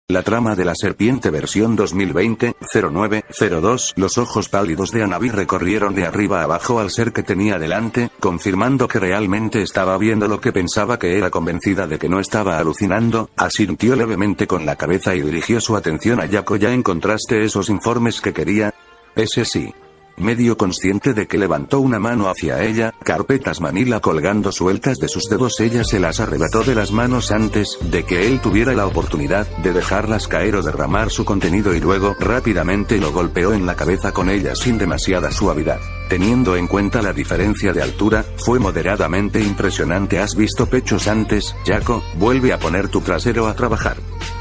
La trama de la serpiente versión 2020-09-02. Los ojos pálidos de Hanabi recorrieron de arriba a abajo al ser que tenía delante, confirmando que realmente estaba viendo lo que pensaba que era. Convencida de que no estaba alucinando, asintió levemente con la cabeza y dirigió su atención a Yako. ¿Ya encontraste esos informes que quería? Ese sí. Medio consciente de que levantó una mano hacia ella, carpetas manila colgando sueltas de sus dedos. Ella se las arrebató de las manos antes de que él tuviera la oportunidad de dejarlas caer o derramar su contenido, y luego rápidamente lo golpeó en la cabeza con ellas sin demasiada suavidad. Teniendo en cuenta la diferencia de altura, fue moderadamente impresionante. ¿Has visto pechos antes, Yako? Vuelve a poner tu trasero a trabajar.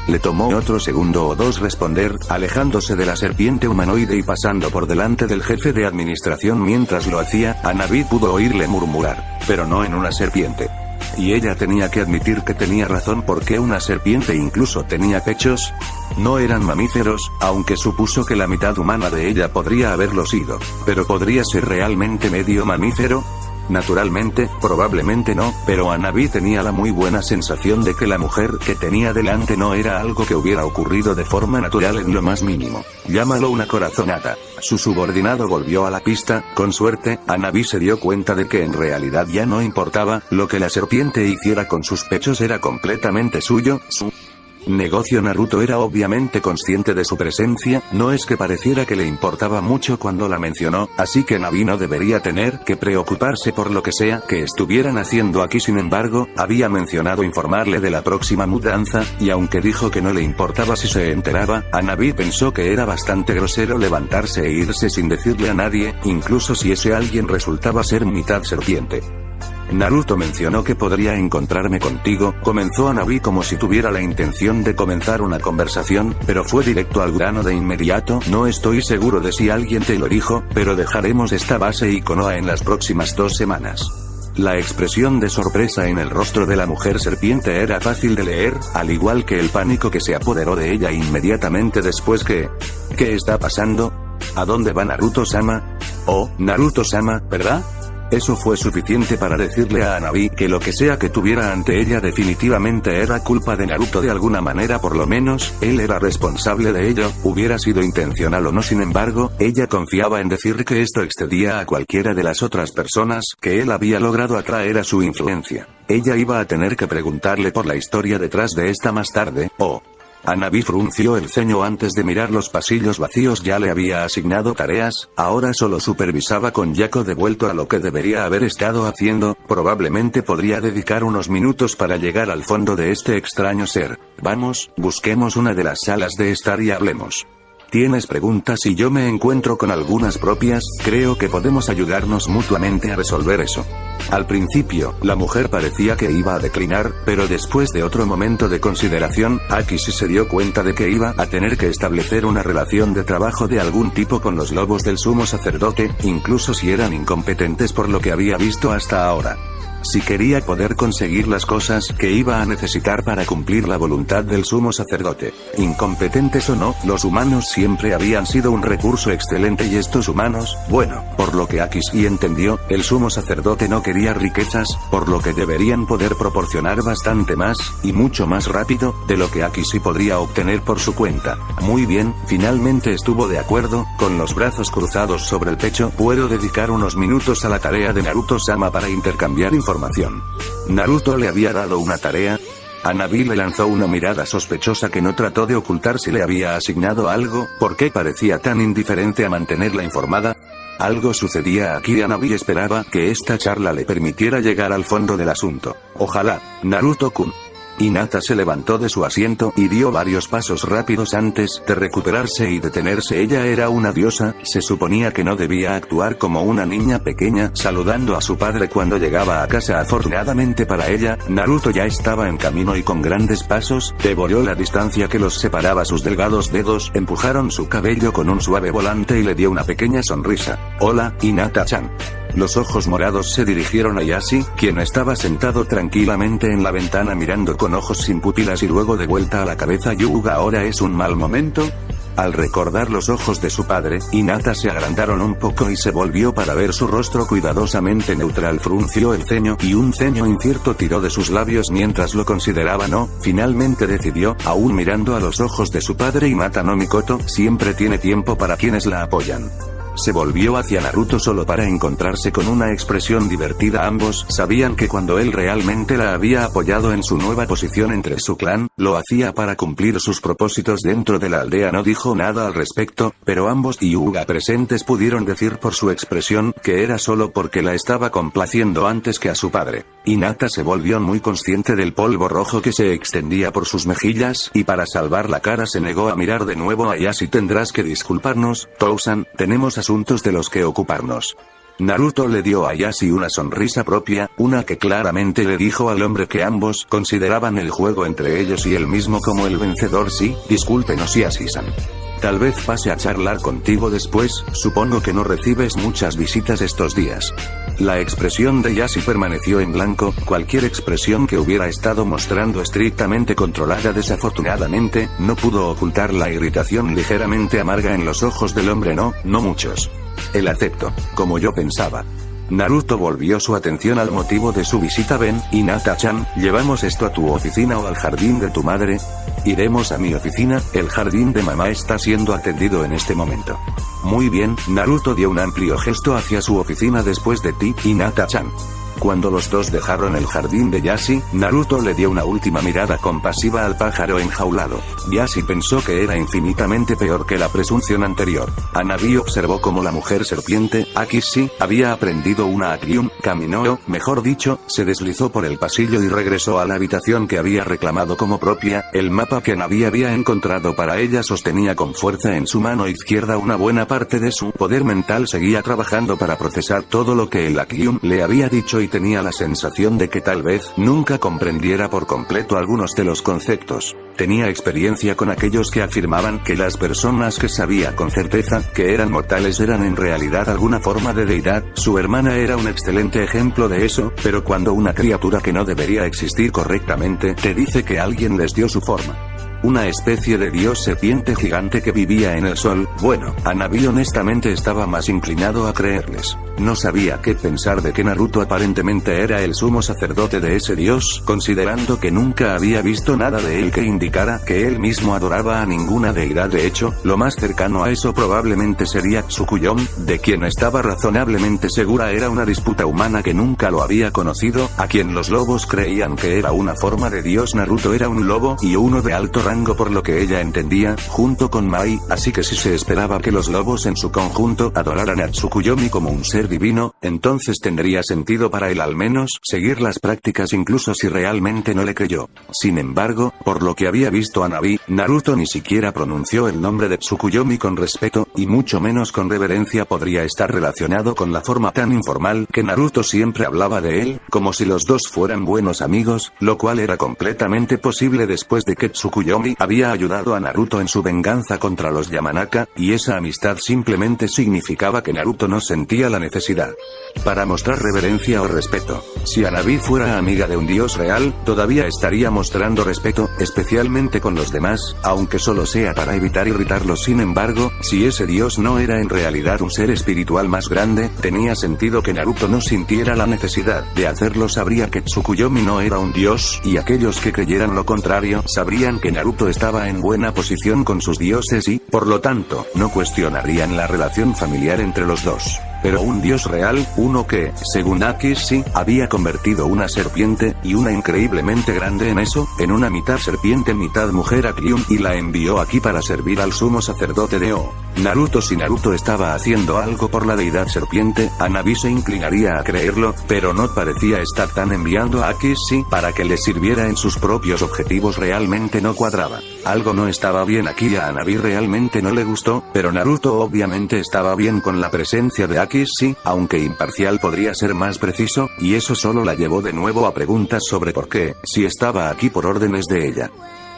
Le tomó otro segundo o dos responder, alejándose de la serpiente humanoide y pasando por delante del jefe de administración. Mientras lo hacía, Hanabi pudo oírle murmurar, pero no en una serpiente. Y ella tenía que admitir que tenía razón, porque una serpiente incluso tenía pechos. No eran mamíferos, aunque supuso que la mitad humana de ella podría haberlo sido. Pero ¿podría ser realmente medio mamífero? Naturalmente, probablemente no, pero Hanabi tenía la muy buena sensación de que la mujer que tenía delante no era algo que hubiera ocurrido de forma natural en lo más mínimo. Llámalo una corazonada. Su subordinado volvió a la pista. Con suerte, Hanabi se dio cuenta de que en realidad ya no importaba lo que la serpiente hiciera con sus pechos, era completamente suyo, su negocio. Naruto era obviamente consciente de su presencia, no es que pareciera que le importaba mucho cuando la mencionó, así que Hanabi no debería tener que preocuparse por lo que sea que estuvieran haciendo aquí. Sin embargo, había mencionado informarle de la próxima mudanza, y aunque dijo que no le importaba si se enteraba, Hanabi pensó que era bastante grosero levantarse e irse sin decirle a nadie, incluso si ese alguien resultaba ser mitad serpiente. Naruto mencionó que podría encontrarme contigo, comenzó Hanabi como si tuviera la intención de comenzar una conversación, pero fue directo al grano de inmediato. No estoy seguro de si alguien te lo dijo, pero dejaremos esta base y Konoha en las próximas 2 semanas. La expresión de sorpresa en el rostro de la mujer serpiente era fácil de leer, al igual que el pánico que se apoderó de ella inmediatamente después. ¿Qué está pasando? ¿A dónde va Naruto-sama? Oh, Naruto-sama, ¿verdad? Eso fue suficiente para decirle a Hanabi que lo que sea que tuviera ante ella definitivamente era culpa de Naruto de alguna manera. Por lo menos, él era responsable de ello, hubiera sido intencional o no. Sin embargo, ella confiaba en decir que esto excedía a cualquiera de las otras personas que él había logrado atraer a su influencia. Ella iba a tener que preguntarle por la historia detrás de esta más tarde. Hanabi frunció el ceño antes de mirar los pasillos vacíos. Ya le había asignado tareas, ahora solo supervisaba con Yako. Devuelto a lo que debería haber estado haciendo, probablemente podría dedicar unos minutos para llegar al fondo de este extraño ser. Vamos, busquemos una de las salas de estar y hablemos. ¿Tienes preguntas y yo me encuentro con algunas propias? Creo que podemos ayudarnos mutuamente a resolver eso. Al principio, la mujer parecía que iba a declinar, pero después de otro momento de consideración, Akishi se dio cuenta de que iba a tener que establecer una relación de trabajo de algún tipo con los lobos del sumo sacerdote, incluso si eran incompetentes por lo que había visto hasta ahora. Si quería poder conseguir las cosas que iba a necesitar para cumplir la voluntad del sumo sacerdote. Incompetentes o no, los humanos siempre habían sido un recurso excelente, y estos humanos, bueno, por lo que Akishi entendió, el sumo sacerdote no quería riquezas, por lo que deberían poder proporcionar bastante más, y mucho más rápido, de lo que Akishi podría obtener por su cuenta. Muy bien, finalmente estuvo de acuerdo, con los brazos cruzados sobre el pecho. Puedo dedicar unos minutos a la tarea de Naruto-sama para intercambiar información. Naruto le había dado una tarea. Hanabi le lanzó una mirada sospechosa que no trató de ocultar. Si le había asignado algo, ¿por qué parecía tan indiferente a mantenerla informada? Algo sucedía aquí. Hanabi esperaba que esta charla le permitiera llegar al fondo del asunto. Ojalá, Naruto-kun. Hinata se levantó de su asiento y dio varios pasos rápidos antes de recuperarse y detenerse. Ella era una diosa, se suponía que no debía actuar como una niña pequeña, saludando a su padre cuando llegaba a casa. Afortunadamente para ella, Naruto ya estaba en camino y con grandes pasos, devoró la distancia que los separaba. Sus delgados dedos empujaron su cabello con un suave volante y le dio una pequeña sonrisa. Hola, Hinata-chan. Los ojos morados se dirigieron a Yashi, quien estaba sentado tranquilamente en la ventana mirando con ojos sin pupilas y luego de vuelta a la cabeza. Yuga, ¿ahora es un mal momento? Al recordar los ojos de su padre, Hinata se agrandaron un poco y se volvió para ver su rostro cuidadosamente neutral. Frunció el ceño y un ceño incierto tiró de sus labios mientras lo consideraba. No, finalmente decidió, aún mirando a los ojos de su padre: Hinata no Mikoto siempre tiene tiempo para quienes la apoyan. Se volvió hacia Naruto solo para encontrarse con una expresión divertida. Ambos sabían que cuando él realmente la había apoyado en su nueva posición entre su clan, lo hacía para cumplir sus propósitos dentro de la aldea. No dijo nada al respecto, pero ambos Hyuga presentes pudieron decir por su expresión que era solo porque la estaba complaciendo antes que a su padre. Hinata se volvió muy consciente del polvo rojo que se extendía por sus mejillas, y para salvar la cara se negó a mirar de nuevo a Yashi. Tendrás que disculparnos, Tousan, tenemos asuntos de los que ocuparnos. Naruto le dio a Yashi una sonrisa propia, una que claramente le dijo al hombre que ambos consideraban el juego entre ellos y él mismo como el vencedor. Sí, discúlpenos Yashi-san. Tal vez pase a charlar contigo después, supongo que no recibes muchas visitas estos días. La expresión de Yashi permaneció en blanco, cualquier expresión que hubiera estado mostrando estrictamente controlada. Desafortunadamente, no pudo ocultar la irritación ligeramente amarga en los ojos del hombre. No muchos. El acepto, como yo pensaba. Naruto volvió su atención al motivo de su visita. Ven, Hinata-chan, ¿llevamos esto a tu oficina o al jardín de tu madre? Iremos a mi oficina, el jardín de mamá está siendo atendido en este momento. Muy bien, Naruto dio un amplio gesto hacia su oficina. Después de ti, Hinata-chan. Cuando los dos dejaron el jardín de Yashi, Naruto le dio una última mirada compasiva al pájaro enjaulado. Yashi pensó que era infinitamente peor que la presunción anterior. Hanabi observó cómo la mujer serpiente, Akishi, había aprendido una Akiun, caminó, mejor dicho, se deslizó por el pasillo y regresó a la habitación que había reclamado como propia. El mapa que Hanabi había encontrado para ella sostenía con fuerza en su mano izquierda. Una buena parte de su poder mental seguía trabajando para procesar todo lo que el Akiun le había dicho, y tenía la sensación de que tal vez nunca comprendiera por completo algunos de los conceptos. Tenía experiencia con aquellos que afirmaban que las personas que sabía con certeza que eran mortales eran en realidad alguna forma de deidad. Su hermana era un excelente ejemplo de eso, pero cuando una criatura que no debería existir correctamente te dice que alguien les dio su forma, una especie de dios serpiente gigante que vivía en el sol, bueno, Hanabi honestamente estaba más inclinado a creerles. No sabía qué pensar de que Naruto aparentemente era el sumo sacerdote de ese dios, considerando que nunca había visto nada de él que indicara que él mismo adoraba a ninguna deidad. De hecho, lo más cercano a eso probablemente sería Tsukuyomi, de quien estaba razonablemente segura era una disputa humana que nunca lo había conocido, a quien los lobos creían que era una forma de dios. Naruto era un lobo, y uno de alto rango por lo que ella entendía, junto con Mai, así que si se esperaba que los lobos en su conjunto adoraran a Tsukuyomi como un ser divino, entonces tendría sentido para él al menos seguir las prácticas incluso si realmente no le creyó. Sin embargo, por lo que había visto Hanabi, Naruto ni siquiera pronunció el nombre de Tsukuyomi con respeto, y mucho menos con reverencia. Podría estar relacionado con la forma tan informal que Naruto siempre hablaba de él, como si los dos fueran buenos amigos, lo cual era completamente posible después de que Tsukuyomi había ayudado a Naruto en su venganza contra los Yamanaka, y esa amistad simplemente significaba que Naruto no sentía la necesidad para mostrar reverencia o respeto. Si Hanabi fuera amiga de un dios real, todavía estaría mostrando respeto, especialmente con los demás, aunque solo sea para evitar irritarlos. Sin embargo, si ese dios no era en realidad un ser espiritual más grande, tenía sentido que Naruto no sintiera la necesidad de hacerlo. Sabría que Tsukuyomi no era un dios, y aquellos que creyeran lo contrario sabrían que Naruto estaba en buena posición con sus dioses y, por lo tanto, no cuestionarían la relación familiar entre los dos. Pero un dios real, uno que, según Akishi, había convertido una serpiente, y una increíblemente grande en eso, en una mitad serpiente mitad mujer Akiun, y la envió aquí para servir al sumo sacerdote de O. Naruto. Si Naruto estaba haciendo algo por la deidad serpiente, Hanabi se inclinaría a creerlo, pero no parecía estar tan enviando a Akishi para que le sirviera en sus propios objetivos. Realmente no cuadraba. Algo no estaba bien aquí y a Hanabi realmente no le gustó, pero Naruto obviamente estaba bien con la presencia de Akishi, aunque imparcial podría ser más preciso, y eso solo la llevó de nuevo a preguntas sobre por qué, si estaba aquí por órdenes de ella.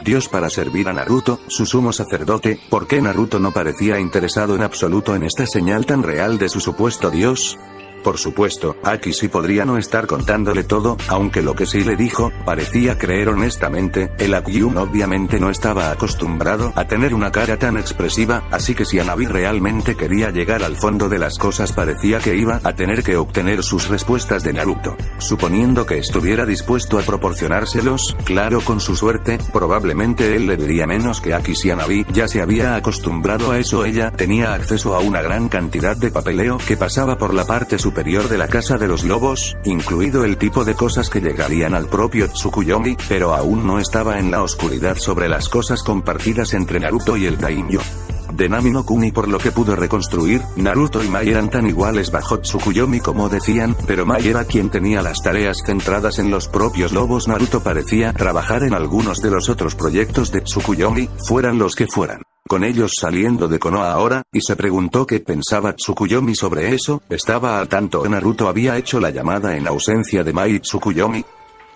Dios para servir a Naruto, su sumo sacerdote. ¿Por qué Naruto no parecía interesado en absoluto en esta señal tan real de su supuesto dios? Por supuesto, Aki sí podría no estar contándole todo, aunque lo que sí le dijo, parecía creer honestamente. El Akyun obviamente no estaba acostumbrado a tener una cara tan expresiva, así que si Hanabi realmente quería llegar al fondo de las cosas parecía que iba a tener que obtener sus respuestas de Naruto. Suponiendo que estuviera dispuesto a proporcionárselos, claro, con su suerte, probablemente él le diría menos que Aki. Si Hanabi ya se había acostumbrado a eso, ella tenía acceso a una gran cantidad de papeleo que pasaba por la parte superior de la casa de los lobos, incluido el tipo de cosas que llegarían al propio Tsukuyomi, pero aún no estaba en la oscuridad sobre las cosas compartidas entre Naruto y el daimyo de Nami no Kuni. Por lo que pudo reconstruir, Naruto y Mai eran tan iguales bajo Tsukuyomi como decían, pero Mai era quien tenía las tareas centradas en los propios lobos. Naruto parecía trabajar en algunos de los otros proyectos de Tsukuyomi, fueran los que fueran. Con ellos saliendo de Konoha ahora, y se preguntó qué pensaba Tsukuyomi sobre eso. Estaba al tanto que Naruto había hecho la llamada en ausencia de Mai y Tsukuyomi.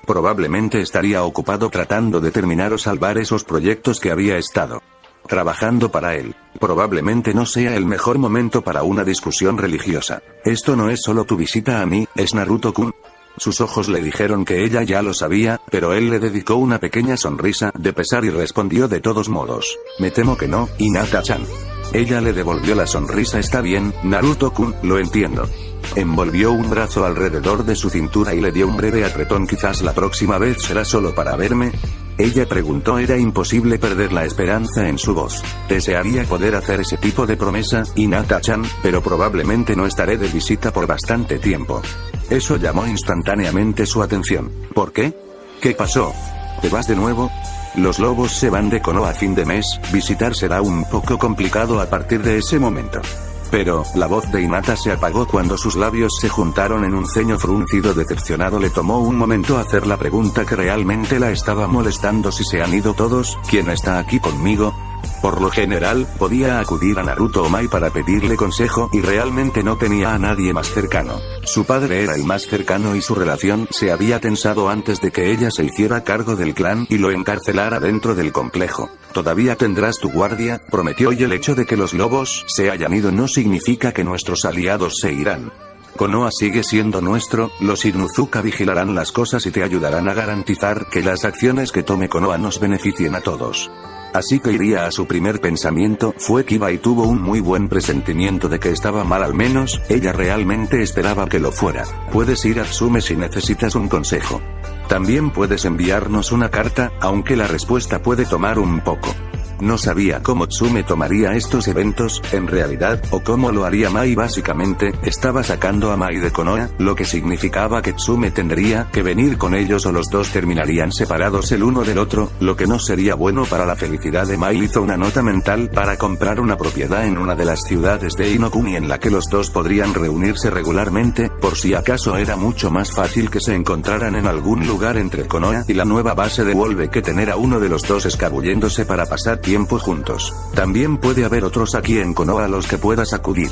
Probablemente estaría ocupado tratando de terminar o salvar esos proyectos que había estado trabajando para él. Probablemente no sea el mejor momento para una discusión religiosa. Esto no es solo tu visita a mí, es Naruto-kun. Sus ojos le dijeron que ella ya lo sabía, pero él le dedicó una pequeña sonrisa de pesar y respondió: de todos modos, me temo que no, Hinata-chan. Ella le devolvió la sonrisa: está bien, Naruto-kun, lo entiendo. Envolvió un brazo alrededor de su cintura y le dio un breve apretón. Quizás la próxima vez será solo para verme. Ella preguntó. Era imposible perder la esperanza en su voz. Desearía poder hacer ese tipo de promesa, Hinata-chan, pero probablemente no estaré de visita por bastante tiempo. Eso llamó instantáneamente su atención. ¿Por qué? ¿Qué pasó? ¿Te vas de nuevo? Los lobos se van de Konoha a fin de mes, visitar será un poco complicado a partir de ese momento. Pero, la voz de Hinata se apagó cuando sus labios se juntaron en un ceño fruncido decepcionado. Le tomó un momento hacer la pregunta que realmente la estaba molestando: si se han ido todos, ¿quién está aquí conmigo? Por lo general, podía acudir a Naruto o Mai para pedirle consejo, y realmente no tenía a nadie más cercano. Su padre era el más cercano y su relación se había tensado antes de que ella se hiciera cargo del clan y lo encarcelara dentro del complejo. Todavía tendrás tu guardia, prometió, y el hecho de que los lobos se hayan ido no significa que nuestros aliados se irán. Konoha sigue siendo nuestro, los Inuzuka vigilarán las cosas y te ayudarán a garantizar que las acciones que tome Konoha nos beneficien a todos. Así que iría a su primer pensamiento, fue Kiba, y tuvo un muy buen presentimiento de que estaba mal. Al menos, ella realmente esperaba que lo fuera. Puedes ir a Tsume si necesitas un consejo. También puedes enviarnos una carta, aunque la respuesta puede tomar un poco. No sabía cómo Tsume tomaría estos eventos, en realidad, o cómo lo haría Mai. Básicamente, estaba sacando a Mai de Konoha, lo que significaba que Tsume tendría que venir con ellos o los dos terminarían separados el uno del otro, lo que no sería bueno para la felicidad de Mai. Hizo una nota mental para comprar una propiedad en una de las ciudades de Inokuni en la que los dos podrían reunirse regularmente, por si acaso era mucho más fácil que se encontraran en algún lugar entre Konoha y la nueva base de Wolve que tener a uno de los dos escabulléndose para pasar tiempo juntos. También puede haber otros aquí en Konoha a los que puedas acudir.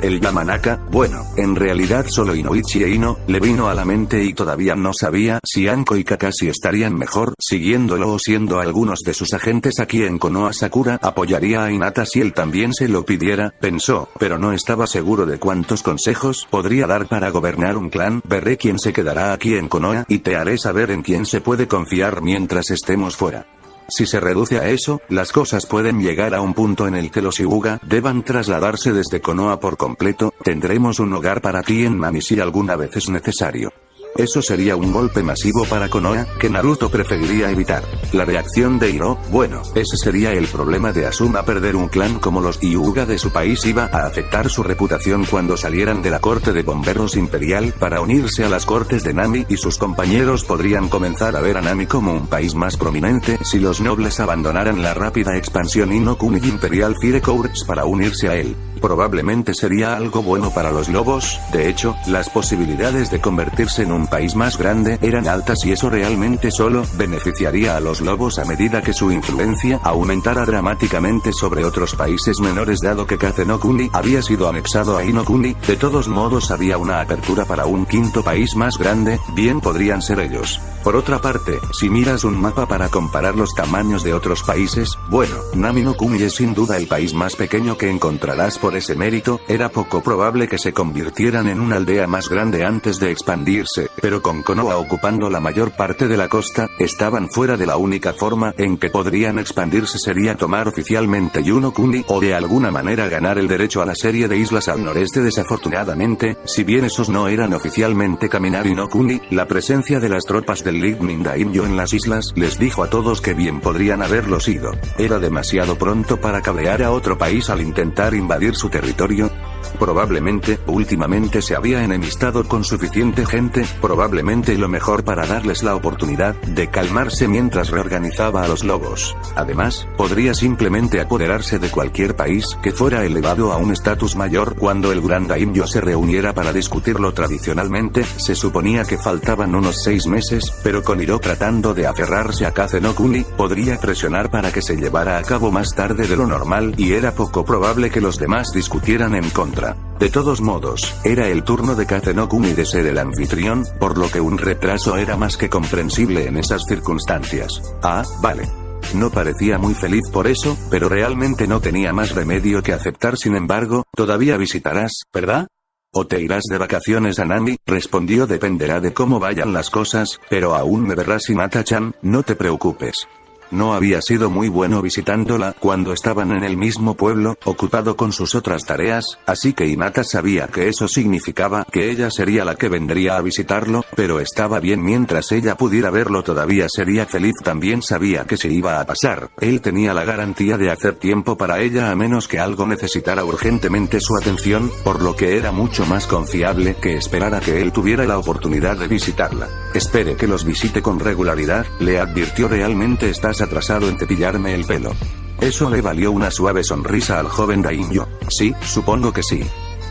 El Yamanaka, bueno, en realidad solo Inoichi e Ino, le vino a la mente y todavía no sabía si Anko y Kakashi estarían mejor siguiéndolo o siendo algunos de sus agentes aquí en Konoha. Sakura apoyaría a Hinata si él también se lo pidiera, pensó, pero no estaba seguro de cuántos consejos podría dar para gobernar un clan. Veré quién se quedará aquí en Konoha y te haré saber en quién se puede confiar mientras estemos fuera. Si se reduce a eso, las cosas pueden llegar a un punto en el que los Hyuga deban trasladarse desde Konoha por completo. Tendremos un hogar para ti en Nami si alguna vez es necesario. Eso sería un golpe masivo para Konoha, que Naruto preferiría evitar. La reacción de Hiro, bueno, ese sería el problema de Asuma. Perder un clan como los Hyuga de su país iba a afectar su reputación cuando salieran de la corte de bomberos imperial para unirse a las cortes de Nami, y sus compañeros podrían comenzar a ver a Nami como un país más prominente si los nobles abandonaran la rápida expansión Inokuni Imperial Fire Corps para unirse a él. Probablemente sería algo bueno para los lobos. De hecho, las posibilidades de convertirse en un país más grande eran altas y eso realmente solo beneficiaría a los lobos a medida que su influencia aumentara dramáticamente sobre otros países menores. Dado que Kase no Kuni había sido anexado a Inokuni, de todos modos había una apertura para un quinto país más grande, bien podrían ser ellos. Por otra parte, si miras un mapa para comparar los tamaños de otros países, bueno, Nami no Kuni es sin duda el país más pequeño que encontrarás. Por ese mérito, era poco probable que se convirtieran en una aldea más grande antes de expandirse, pero con Konoha ocupando la mayor parte de la costa, estaban fuera de la única forma en que podrían expandirse sería tomar oficialmente Yuno Kuni o de alguna manera ganar el derecho a la serie de islas al noreste. Desafortunadamente, si bien esos no eran oficialmente Kaminari no Kuni, la presencia de las tropas del Lightning Daimyo en las islas les dijo a todos que bien podrían haberlo sido. Era demasiado pronto para cabrear a otro país al intentar invadir su territorio. Probablemente, últimamente se había enemistado con suficiente gente, probablemente lo mejor para darles la oportunidad de calmarse mientras reorganizaba a los lobos. Además, podría simplemente apoderarse de cualquier país que fuera elevado a un estatus mayor. Cuando el Gran Daimyo se reuniera para discutirlo tradicionalmente, se suponía que faltaban unos 6 meses, pero con Hiro tratando de aferrarse a Kaze no Kuni, podría presionar para que se llevara a cabo más tarde de lo normal y era poco probable que los demás discutieran en contra. De todos modos, era el turno de Kaze no Kuni de ser el anfitrión, por lo que un retraso era más que comprensible en esas circunstancias. Ah, vale. No parecía muy feliz por eso, pero realmente no tenía más remedio que aceptar. Sin embargo, todavía visitarás, ¿verdad? ¿O te irás de vacaciones a Nami? Respondió: dependerá de cómo vayan las cosas, pero aún me verás. Hinata-chan, no te preocupes. No había sido muy bueno visitándola cuando estaban en el mismo pueblo, ocupado con sus otras tareas, así que Hinata sabía que eso significaba que ella sería la que vendría a visitarlo, pero estaba bien mientras ella pudiera verlo. Todavía sería feliz. También sabía que se iba a pasar. Él tenía la garantía de hacer tiempo para ella a menos que algo necesitara urgentemente su atención, por lo que era mucho más confiable que esperar a que él tuviera la oportunidad de visitarla. Espere que los visite con regularidad, le advirtió. Realmente estás atrasado en cepillarme el pelo. Eso le valió una suave sonrisa al joven Daimyo. Sí, supongo que sí.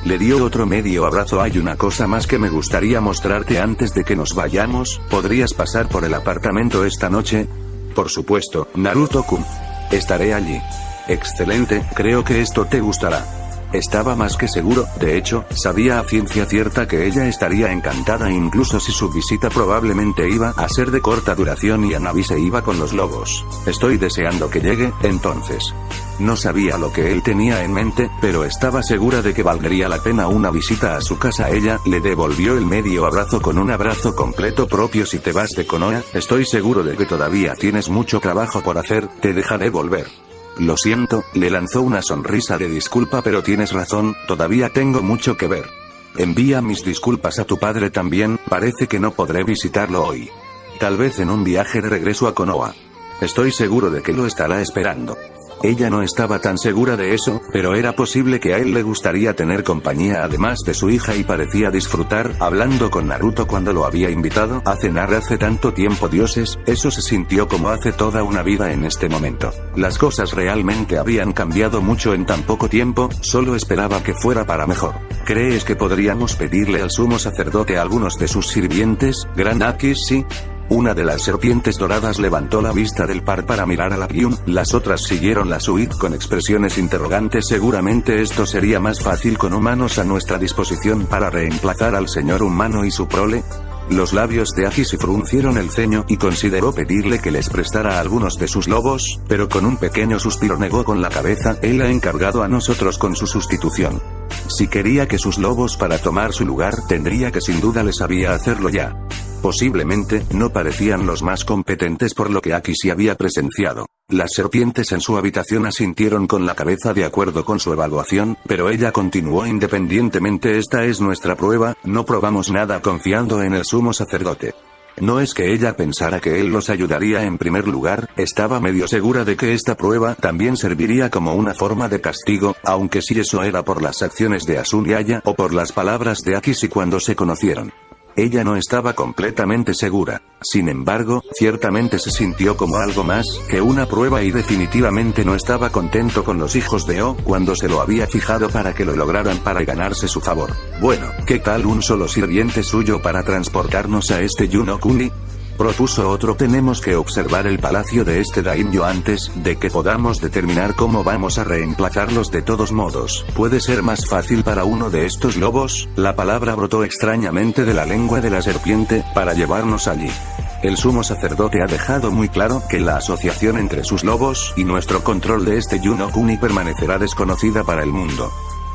Le dio otro medio abrazo. Hay una cosa más que me gustaría mostrarte antes de que nos vayamos. ¿Podrías pasar por el apartamento esta noche? Por supuesto, Naruto-kun. Estaré allí. Excelente, creo que esto te gustará. Estaba más que seguro, de hecho, sabía a ciencia cierta que ella estaría encantada incluso si su visita probablemente iba a ser de corta duración y Hanabi se iba con los lobos. Estoy deseando que llegue, entonces. No sabía lo que él tenía en mente, pero estaba segura de que valdría la pena una visita a su casa. Ella le devolvió el medio abrazo con un abrazo completo propio. Si te vas de Konoha, estoy seguro de que todavía tienes mucho trabajo por hacer, te dejaré volver. Lo siento, le lanzó una sonrisa de disculpa, pero tienes razón, todavía tengo mucho que ver. Envía mis disculpas a tu padre también, parece que no podré visitarlo hoy. Tal vez en un viaje de regreso a Konoha. Estoy seguro de que lo estará esperando. Ella no estaba tan segura de eso, pero era posible que a él le gustaría tener compañía además de su hija y parecía disfrutar hablando con Naruto cuando lo había invitado a cenar hace tanto tiempo. Dioses, eso se sintió como hace toda una vida en este momento. Las cosas realmente habían cambiado mucho en tan poco tiempo, solo esperaba que fuera para mejor. ¿Crees que podríamos pedirle al sumo sacerdote a algunos de sus sirvientes, Gran Akishi? Una de las serpientes doradas levantó la vista del par para mirar a la Pyun, las otras siguieron la suite con expresiones interrogantes. Seguramente esto sería más fácil con humanos a nuestra disposición para reemplazar al señor humano y su prole. Los labios de Akishi fruncieron el ceño y consideró pedirle que les prestara algunos de sus lobos, pero con un pequeño suspiro negó con la cabeza. Él ha encargado a nosotros con su sustitución. Si quería que sus lobos para tomar su lugar, tendría que sin duda les sabía hacerlo ya. Posiblemente, no parecían los más competentes por lo que Akishi había presenciado. Las serpientes en su habitación asintieron con la cabeza de acuerdo con su evaluación, pero ella continuó independientemente. Esta es nuestra prueba, no probamos nada confiando en el sumo sacerdote. No es que ella pensara que él los ayudaría en primer lugar, estaba medio segura de que esta prueba también serviría como una forma de castigo, aunque si eso era por las acciones de Asun y Aya o por las palabras de Akishi cuando se conocieron. Ella no estaba completamente segura. Sin embargo, ciertamente se sintió como algo más que una prueba y definitivamente no estaba contento con los hijos de O cuando se lo había fijado para que lo lograran para ganarse su favor. Bueno, ¿qué tal un solo sirviente suyo para transportarnos a este Yuno Kuni? Propuso otro. Tenemos que observar el palacio de este daimyo antes de que podamos determinar cómo vamos a reemplazarlos. De todos modos, ¿puede ser más fácil para uno de estos lobos? La palabra brotó extrañamente de la lengua de la serpiente, para llevarnos allí. El sumo sacerdote ha dejado muy claro que la asociación entre sus lobos y nuestro control de este Yunokuni permanecerá desconocida para el mundo.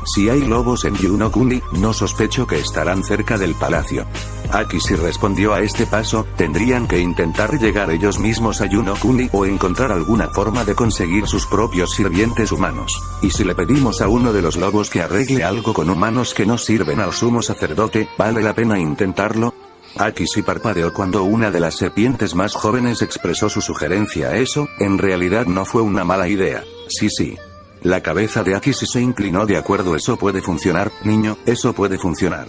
Si hay lobos en Yunokuni, no sospecho que estarán cerca del palacio. Aki si respondió a este paso, tendrían que intentar llegar ellos mismos a Yunokuni o encontrar alguna forma de conseguir sus propios sirvientes humanos. Y si le pedimos a uno de los lobos que arregle algo con humanos que no sirven al sumo sacerdote, ¿vale la pena intentarlo? Aki sí parpadeó cuando una de las serpientes más jóvenes expresó su sugerencia a eso. En realidad no fue una mala idea. Sí. La cabeza de Aki sí se inclinó de acuerdo. Eso puede funcionar, niño, eso puede funcionar.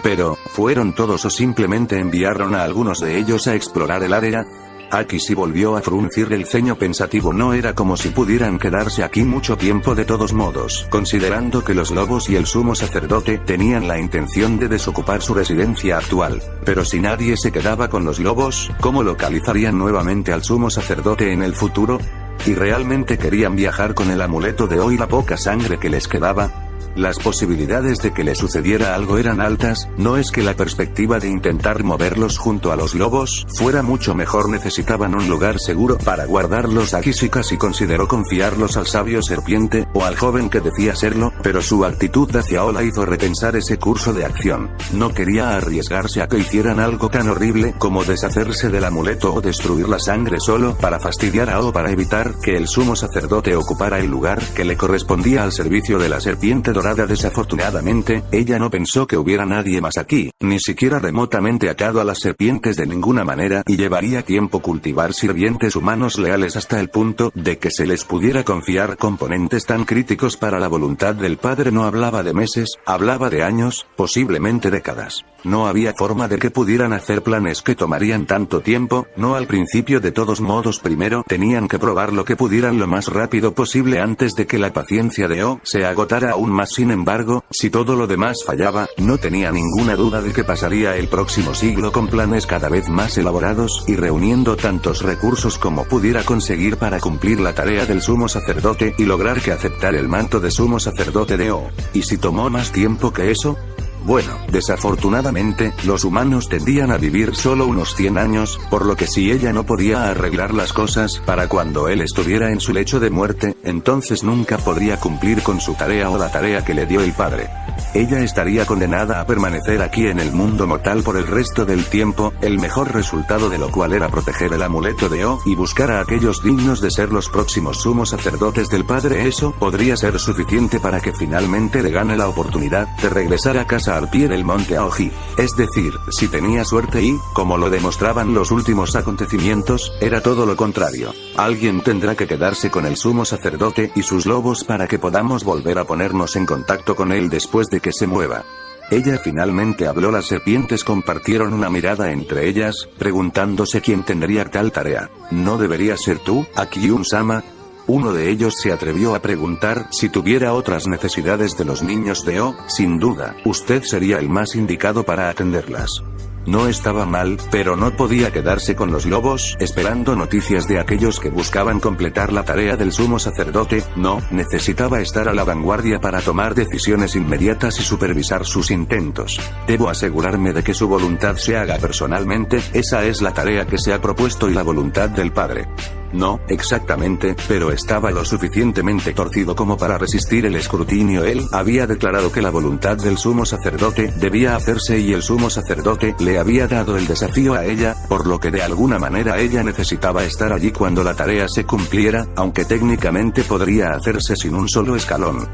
Pero, ¿fueron todos o simplemente enviaron a algunos de ellos a explorar el área? Aki sí volvió a fruncir el ceño pensativo. No era como si pudieran quedarse aquí mucho tiempo de todos modos, considerando que los lobos y el sumo sacerdote tenían la intención de desocupar su residencia actual. Pero si nadie se quedaba con los lobos, ¿cómo localizarían nuevamente al sumo sacerdote en el futuro? ¿Y realmente querían viajar con el amuleto de hoy la poca sangre que les quedaba? Las posibilidades de que le sucediera algo eran altas. No es que la perspectiva de intentar moverlos junto a los lobos fuera mucho mejor. Necesitaban un lugar seguro para guardarlos. Aki sí casi consideró confiarlos al sabio serpiente, o al joven que decía serlo, pero su actitud hacia Ola hizo repensar ese curso de acción. No quería arriesgarse a que hicieran algo tan horrible como deshacerse del amuleto o destruir la sangre solo para fastidiar a O, para evitar que el sumo sacerdote ocupara el lugar que le correspondía al servicio de la serpiente dorada. Desafortunadamente, ella no pensó que hubiera nadie más aquí, ni siquiera remotamente atado a las serpientes de ninguna manera, y llevaría tiempo cultivar sirvientes humanos leales hasta el punto de que se les pudiera confiar componentes tan críticos para la voluntad del padre. No hablaba de meses, hablaba de años, posiblemente décadas. No había forma de que pudieran hacer planes que tomarían tanto tiempo, no al principio. De todos modos, primero tenían que probar lo que pudieran lo más rápido posible antes de que la paciencia de O se agotara aún más. Sin embargo, si todo lo demás fallaba, no tenía ninguna duda de que pasaría el próximo siglo con planes cada vez más elaborados y reuniendo tantos recursos como pudiera conseguir para cumplir la tarea del sumo sacerdote y lograr que aceptara el manto de sumo sacerdote de O. ¿Y si tomó más tiempo que eso? Bueno, desafortunadamente, los humanos tendían a vivir solo unos 100 años, por lo que si ella no podía arreglar las cosas para cuando él estuviera en su lecho de muerte, entonces nunca podría cumplir con su tarea o la tarea que le dio el padre. Ella estaría condenada a permanecer aquí en el mundo mortal por el resto del tiempo, el mejor resultado de lo cual era proteger el amuleto de O y buscar a aquellos dignos de ser los próximos sumos sacerdotes del padre. Eso podría ser suficiente para que finalmente le gane la oportunidad de regresar a casa al pie del monte Aoji. Es decir, si tenía suerte y, como lo demostraban los últimos acontecimientos, era todo lo contrario. Alguien tendrá que quedarse con el sumo sacerdote y sus lobos para que podamos volver a ponernos en contacto con él después de que se mueva. Ella finalmente habló. Las serpientes compartieron una mirada entre ellas, preguntándose quién tendría tal tarea. ¿No debería ser tú, Akiun-sama? Uno de ellos se atrevió a preguntar si tuviera otras necesidades de los niños de O. Sin duda, usted sería el más indicado para atenderlas. No estaba mal, pero no podía quedarse con los lobos esperando noticias de aquellos que buscaban completar la tarea del sumo sacerdote. No, necesitaba estar a la vanguardia para tomar decisiones inmediatas y supervisar sus intentos. Debo asegurarme de que su voluntad se haga personalmente. Esa es la tarea que se ha propuesto y la voluntad del padre. No, exactamente, pero estaba lo suficientemente torcido como para resistir el escrutinio. Él había declarado que la voluntad del sumo sacerdote debía hacerse y el sumo sacerdote le había dado el desafío a ella, por lo que de alguna manera ella necesitaba estar allí cuando la tarea se cumpliera, aunque técnicamente podría hacerse sin un solo escalón.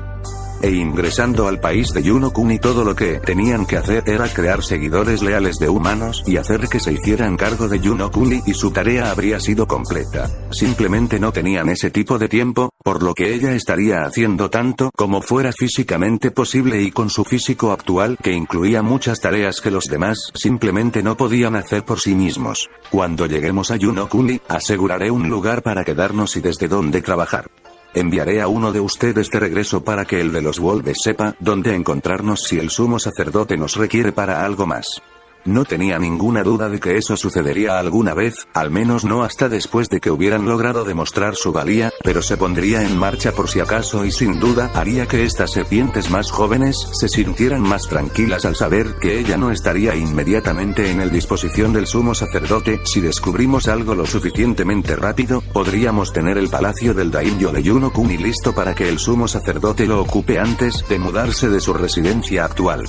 E ingresando al país de Yunokuni, todo lo que tenían que hacer era crear seguidores leales de humanos y hacer que se hicieran cargo de Yunokuni y su tarea habría sido completa. Simplemente no tenían ese tipo de tiempo, por lo que ella estaría haciendo tanto como fuera físicamente posible y con su físico actual, que incluía muchas tareas que los demás simplemente no podían hacer por sí mismos. Cuando lleguemos a Yunokuni, aseguraré un lugar para quedarnos y desde donde trabajar. Enviaré a uno de ustedes de regreso para que el de los Wolves sepa dónde encontrarnos si el sumo sacerdote nos requiere para algo más. No tenía ninguna duda de que eso sucedería alguna vez, al menos no hasta después de que hubieran logrado demostrar su valía, pero se pondría en marcha por si acaso y sin duda haría que estas serpientes más jóvenes se sintieran más tranquilas al saber que ella no estaría inmediatamente en el disposición del sumo sacerdote. Si descubrimos algo lo suficientemente rápido, podríamos tener el palacio del daimyo de Yuno-kuni listo para que el sumo sacerdote lo ocupe antes de mudarse de su residencia actual.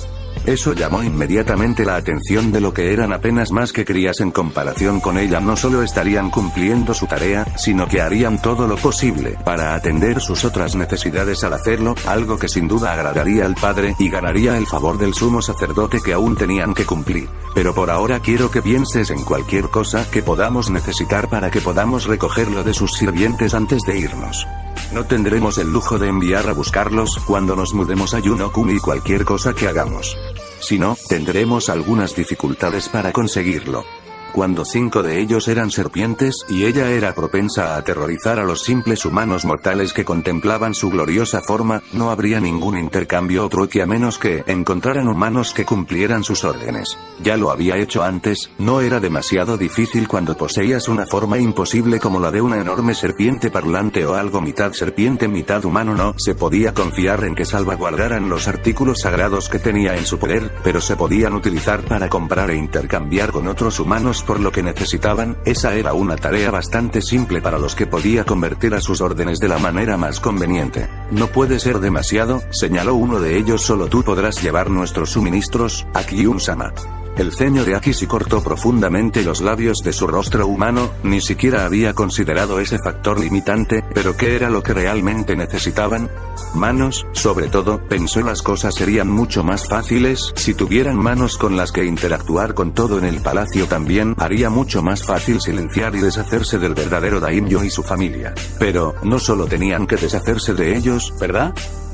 Eso llamó inmediatamente la atención de lo que eran apenas más que crías en comparación con ella. No solo estarían cumpliendo su tarea, sino que harían todo lo posible para atender sus otras necesidades al hacerlo, algo que sin duda agradaría al padre y ganaría el favor del sumo sacerdote que aún tenían que cumplir. Pero por ahora quiero que pienses en cualquier cosa que podamos necesitar para que podamos recogerlo de sus sirvientes antes de irnos. No tendremos el lujo de enviar a buscarlos cuando nos mudemos a Yuno-kuni y cualquier cosa que hagamos. Si no, tendremos algunas dificultades para conseguirlo. Cuando 5 de ellos eran serpientes y ella era propensa a aterrorizar a los simples humanos mortales que contemplaban su gloriosa forma, no habría ningún intercambio o trueque a menos que encontraran humanos que cumplieran sus órdenes. Ya lo había hecho antes, no era demasiado difícil cuando poseías una forma imposible como la de una enorme serpiente parlante o algo mitad serpiente mitad humano. No se podía confiar en que salvaguardaran los artículos sagrados que tenía en su poder, pero se podían utilizar para comprar e intercambiar con otros humanos por lo que necesitaban. Esa era una tarea bastante simple para los que podía convertir a sus órdenes de la manera más conveniente. No puede ser demasiado, señaló uno de ellos, solo tú podrás llevar nuestros suministros, Akiun-sama. El ceño de Aki se cortó profundamente los labios de su rostro humano, ni siquiera había considerado ese factor limitante, pero ¿qué era lo que realmente necesitaban? Manos, sobre todo, pensó, las cosas serían mucho más fáciles si tuvieran manos con las que interactuar con todo en el palacio. También haría mucho más fácil silenciar y deshacerse del verdadero daimyo y su familia. Pero, no solo tenían que deshacerse de ellos, ¿verdad?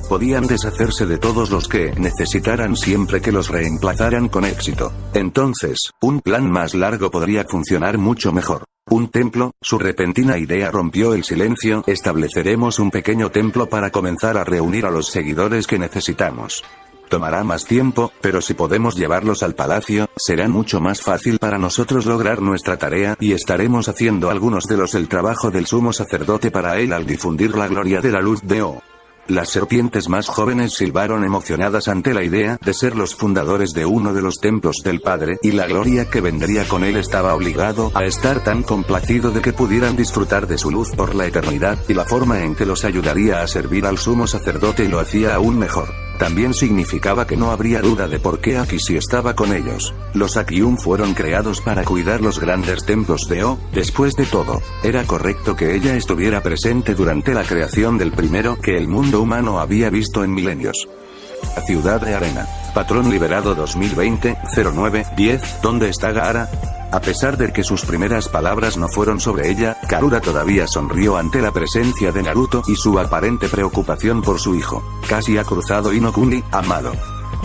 Podían deshacerse de todos los que necesitaran siempre que los reemplazaran con éxito. Entonces, un plan más largo podría funcionar mucho mejor. Un templo, su repentina idea rompió el silencio. Estableceremos un pequeño templo para comenzar a reunir a los seguidores que necesitamos. Tomará más tiempo, pero si podemos llevarlos al palacio, será mucho más fácil para nosotros lograr nuestra tarea y estaremos haciendo algunos de el trabajo del sumo sacerdote para él al difundir la gloria de la luz de O. Las serpientes más jóvenes silbaron emocionadas ante la idea de ser los fundadores de uno de los templos del padre, y la gloria que vendría con él estaba obligado a estar tan complacido de que pudieran disfrutar de su luz por la eternidad, y la forma en que los ayudaría a servir al sumo sacerdote lo hacía aún mejor. También significaba que no habría duda de por qué Aki sí estaba con ellos. Los Akiun fueron creados para cuidar los grandes templos de O. Después de todo, era correcto que ella estuviera presente durante la creación del primero que el mundo humano había visto en milenios. La ciudad de Arena. Patrón liberado 2020-09-10. ¿Dónde está Gaara? A pesar de que sus primeras palabras no fueron sobre ella, Karura todavía sonrió ante la presencia de Naruto y su aparente preocupación por su hijo. Casi ha cruzado Inokuni, amado.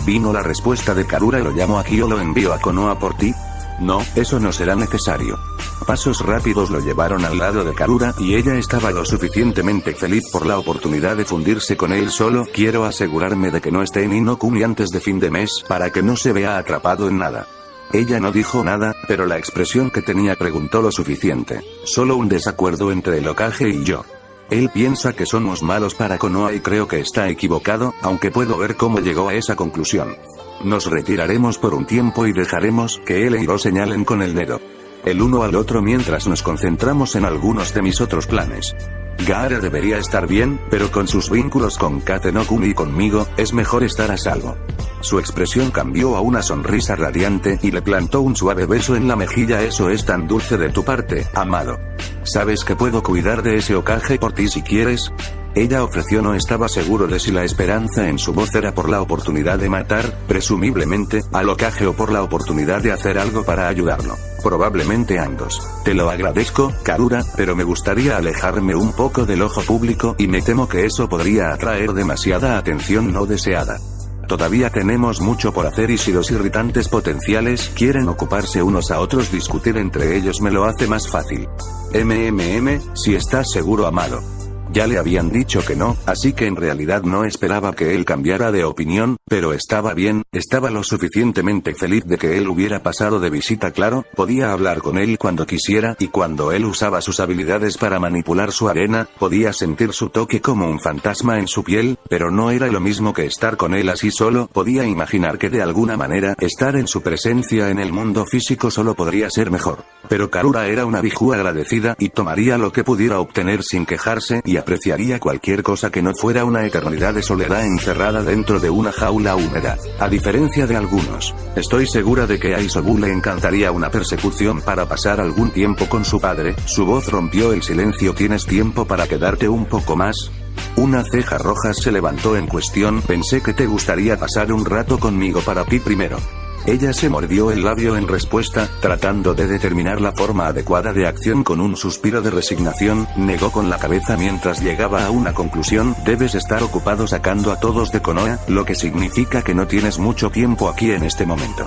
Vino la respuesta de Karura. ¿Lo llamo aquí o lo envío a Konoha por ti? No, eso no será necesario. Pasos rápidos lo llevaron al lado de Karura y ella estaba lo suficientemente feliz por la oportunidad de fundirse con él. Solo quiero asegurarme de que no esté en Inokuni antes de fin de mes para que no se vea atrapado en nada. Ella no dijo nada, pero la expresión que tenía preguntó lo suficiente. Solo un desacuerdo entre el Hokage y yo. Él piensa que somos malos para Konoha y creo que está equivocado, aunque puedo ver cómo llegó a esa conclusión. Nos retiraremos por un tiempo y dejaremos que él y yo señalen con el dedo el uno al otro mientras nos concentramos en algunos de mis otros planes. Gaara debería estar bien, pero con sus vínculos con Kate no Kuni y conmigo, es mejor estar a salvo. Su expresión cambió a una sonrisa radiante y le plantó un suave beso en la mejilla. Eso es tan dulce de tu parte, amado. ¿Sabes que puedo cuidar de ese Hokage por ti si quieres? Ella ofreció. No estaba seguro de si la esperanza en su voz era por la oportunidad de matar, presumiblemente, al Hokage o por la oportunidad de hacer algo para ayudarlo. Probablemente ambos. Te lo agradezco, Karura, pero me gustaría alejarme un poco del ojo público y me temo que eso podría atraer demasiada atención no deseada. Todavía tenemos mucho por hacer y si los irritantes potenciales quieren ocuparse unos a otros, discutir entre ellos me lo hace más fácil. Si estás seguro, amado. Ya le habían dicho que no, así que en realidad no esperaba que él cambiara de opinión, pero estaba bien, estaba lo suficientemente feliz de que él hubiera pasado de visita. Claro, podía hablar con él cuando quisiera, y cuando él usaba sus habilidades para manipular su arena, podía sentir su toque como un fantasma en su piel, pero no era lo mismo que estar con él así solo. Podía imaginar que de alguna manera, estar en su presencia en el mundo físico solo podría ser mejor. Pero Karura era una Biju agradecida, y tomaría lo que pudiera obtener sin quejarse, y apreciaría cualquier cosa que no fuera una eternidad de soledad encerrada dentro de una jaula húmeda. A diferencia de algunos, estoy segura de que a Isobu le encantaría una persecución para pasar algún tiempo con su padre. Su voz rompió el silencio. ¿Tienes tiempo para quedarte un poco más? Una ceja roja se levantó en cuestión. Pensé que te gustaría pasar un rato conmigo. Para ti primero. Ella se mordió el labio en respuesta, tratando de determinar la forma adecuada de acción. Con un suspiro de resignación, negó con la cabeza mientras llegaba a una conclusión. Debes estar ocupado sacando a todos de Konoha, lo que significa que no tienes mucho tiempo aquí en este momento.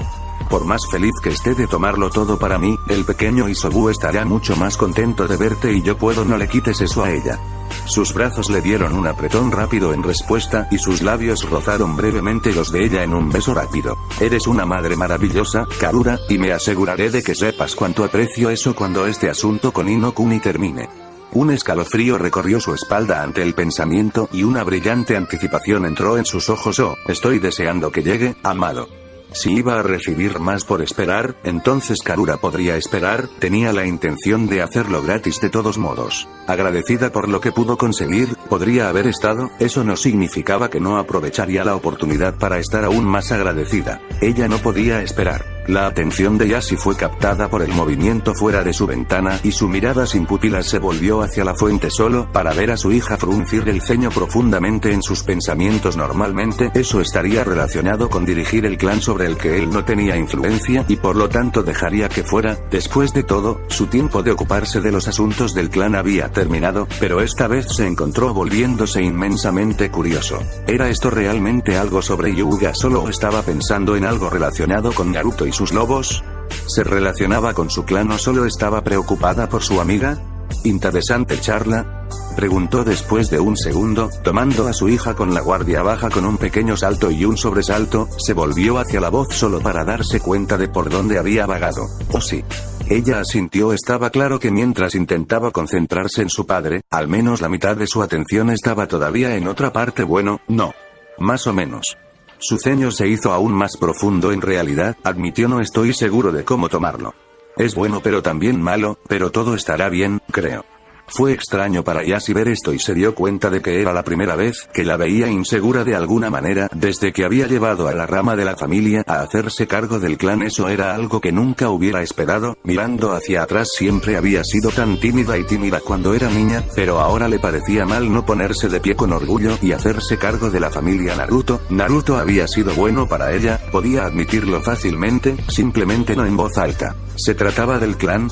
Por más feliz que esté de tomarlo todo para mí, el pequeño Isobu estará mucho más contento de verte y yo puedo. No le quites eso a ella. Sus brazos le dieron un apretón rápido en respuesta, y sus labios rozaron brevemente los de ella en un beso rápido. Eres una madre maravillosa, Karura, y me aseguraré de que sepas cuánto aprecio eso cuando este asunto con Ino-Kuni termine. Un escalofrío recorrió su espalda ante el pensamiento, y una brillante anticipación entró en sus ojos. Oh, estoy deseando que llegue, amado. Si iba a recibir más por esperar, entonces Karura podría esperar. Tenía la intención de hacerlo gratis de todos modos. Agradecida por lo que pudo conseguir, podría haber estado. Eso no significaba que no aprovecharía la oportunidad para estar aún más agradecida. Ella no podía esperar. La atención de Yashi fue captada por el movimiento fuera de su ventana, y su mirada sin pupilas se volvió hacia la fuente solo para ver a su hija fruncir el ceño profundamente en sus pensamientos. Normalmente, eso estaría relacionado con dirigir el clan sobre el que él no tenía influencia, y por lo tanto dejaría que fuera. Después de todo, su tiempo de ocuparse de los asuntos del clan había terminado, pero esta vez se encontró volviéndose inmensamente curioso. ¿Era esto realmente algo sobre Hyuga solo o estaba pensando en algo relacionado con Naruto y sus lobos? ¿Se relacionaba con su clan o solo estaba preocupada por su amiga? ¿Interesante charla?, preguntó después de un segundo, tomando a su hija con la guardia baja. Con un pequeño salto y un sobresalto, se volvió hacia la voz solo para darse cuenta de por dónde había vagado. Oh sí. Ella asintió. Estaba claro que mientras intentaba concentrarse en su padre, al menos la mitad de su atención estaba todavía en otra parte. Bueno, no. Más o menos. Su ceño se hizo aún más profundo. En realidad, admitió, no estoy seguro de cómo tomarlo. Es bueno pero también malo, pero todo estará bien, creo. Fue extraño para Yashi ver esto y se dio cuenta de que era la primera vez que la veía insegura de alguna manera, desde que había llevado a la rama de la familia a hacerse cargo del clan. Eso era algo que nunca hubiera esperado. Mirando hacia atrás, siempre había sido tan tímida cuando era niña, pero ahora le parecía mal no ponerse de pie con orgullo y hacerse cargo de la familia Naruto. Naruto había sido bueno para ella, podía admitirlo fácilmente, simplemente no en voz alta. ¿Se trataba del clan?,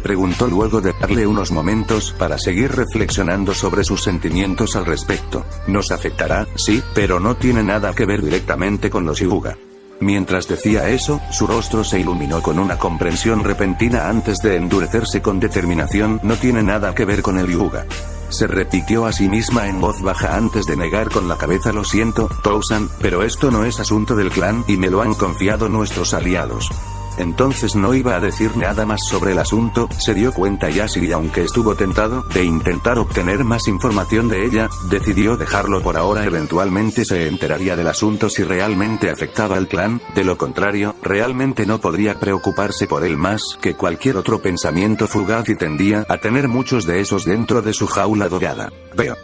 preguntó luego de darle unos momentos para seguir reflexionando sobre sus sentimientos al respecto. Nos afectará, sí, pero no tiene nada que ver directamente con los Hyuga. Mientras decía eso, su rostro se iluminó con una comprensión repentina antes de endurecerse con determinación. No tiene nada que ver con el Hyuga. Se repitió a sí misma en voz baja antes de negar con la cabeza. Lo siento, Tousan, pero esto no es asunto del clan y me lo han confiado nuestros aliados. Entonces no iba a decir nada más sobre el asunto. Se dio cuenta Yashi, y aunque estuvo tentado de intentar obtener más información de ella, decidió dejarlo por ahora. Eventualmente se enteraría del asunto si realmente afectaba al clan. De lo contrario, realmente no podría preocuparse por él más que cualquier otro pensamiento fugaz, y tendía a tener muchos de esos dentro de su jaula dorada. Veo.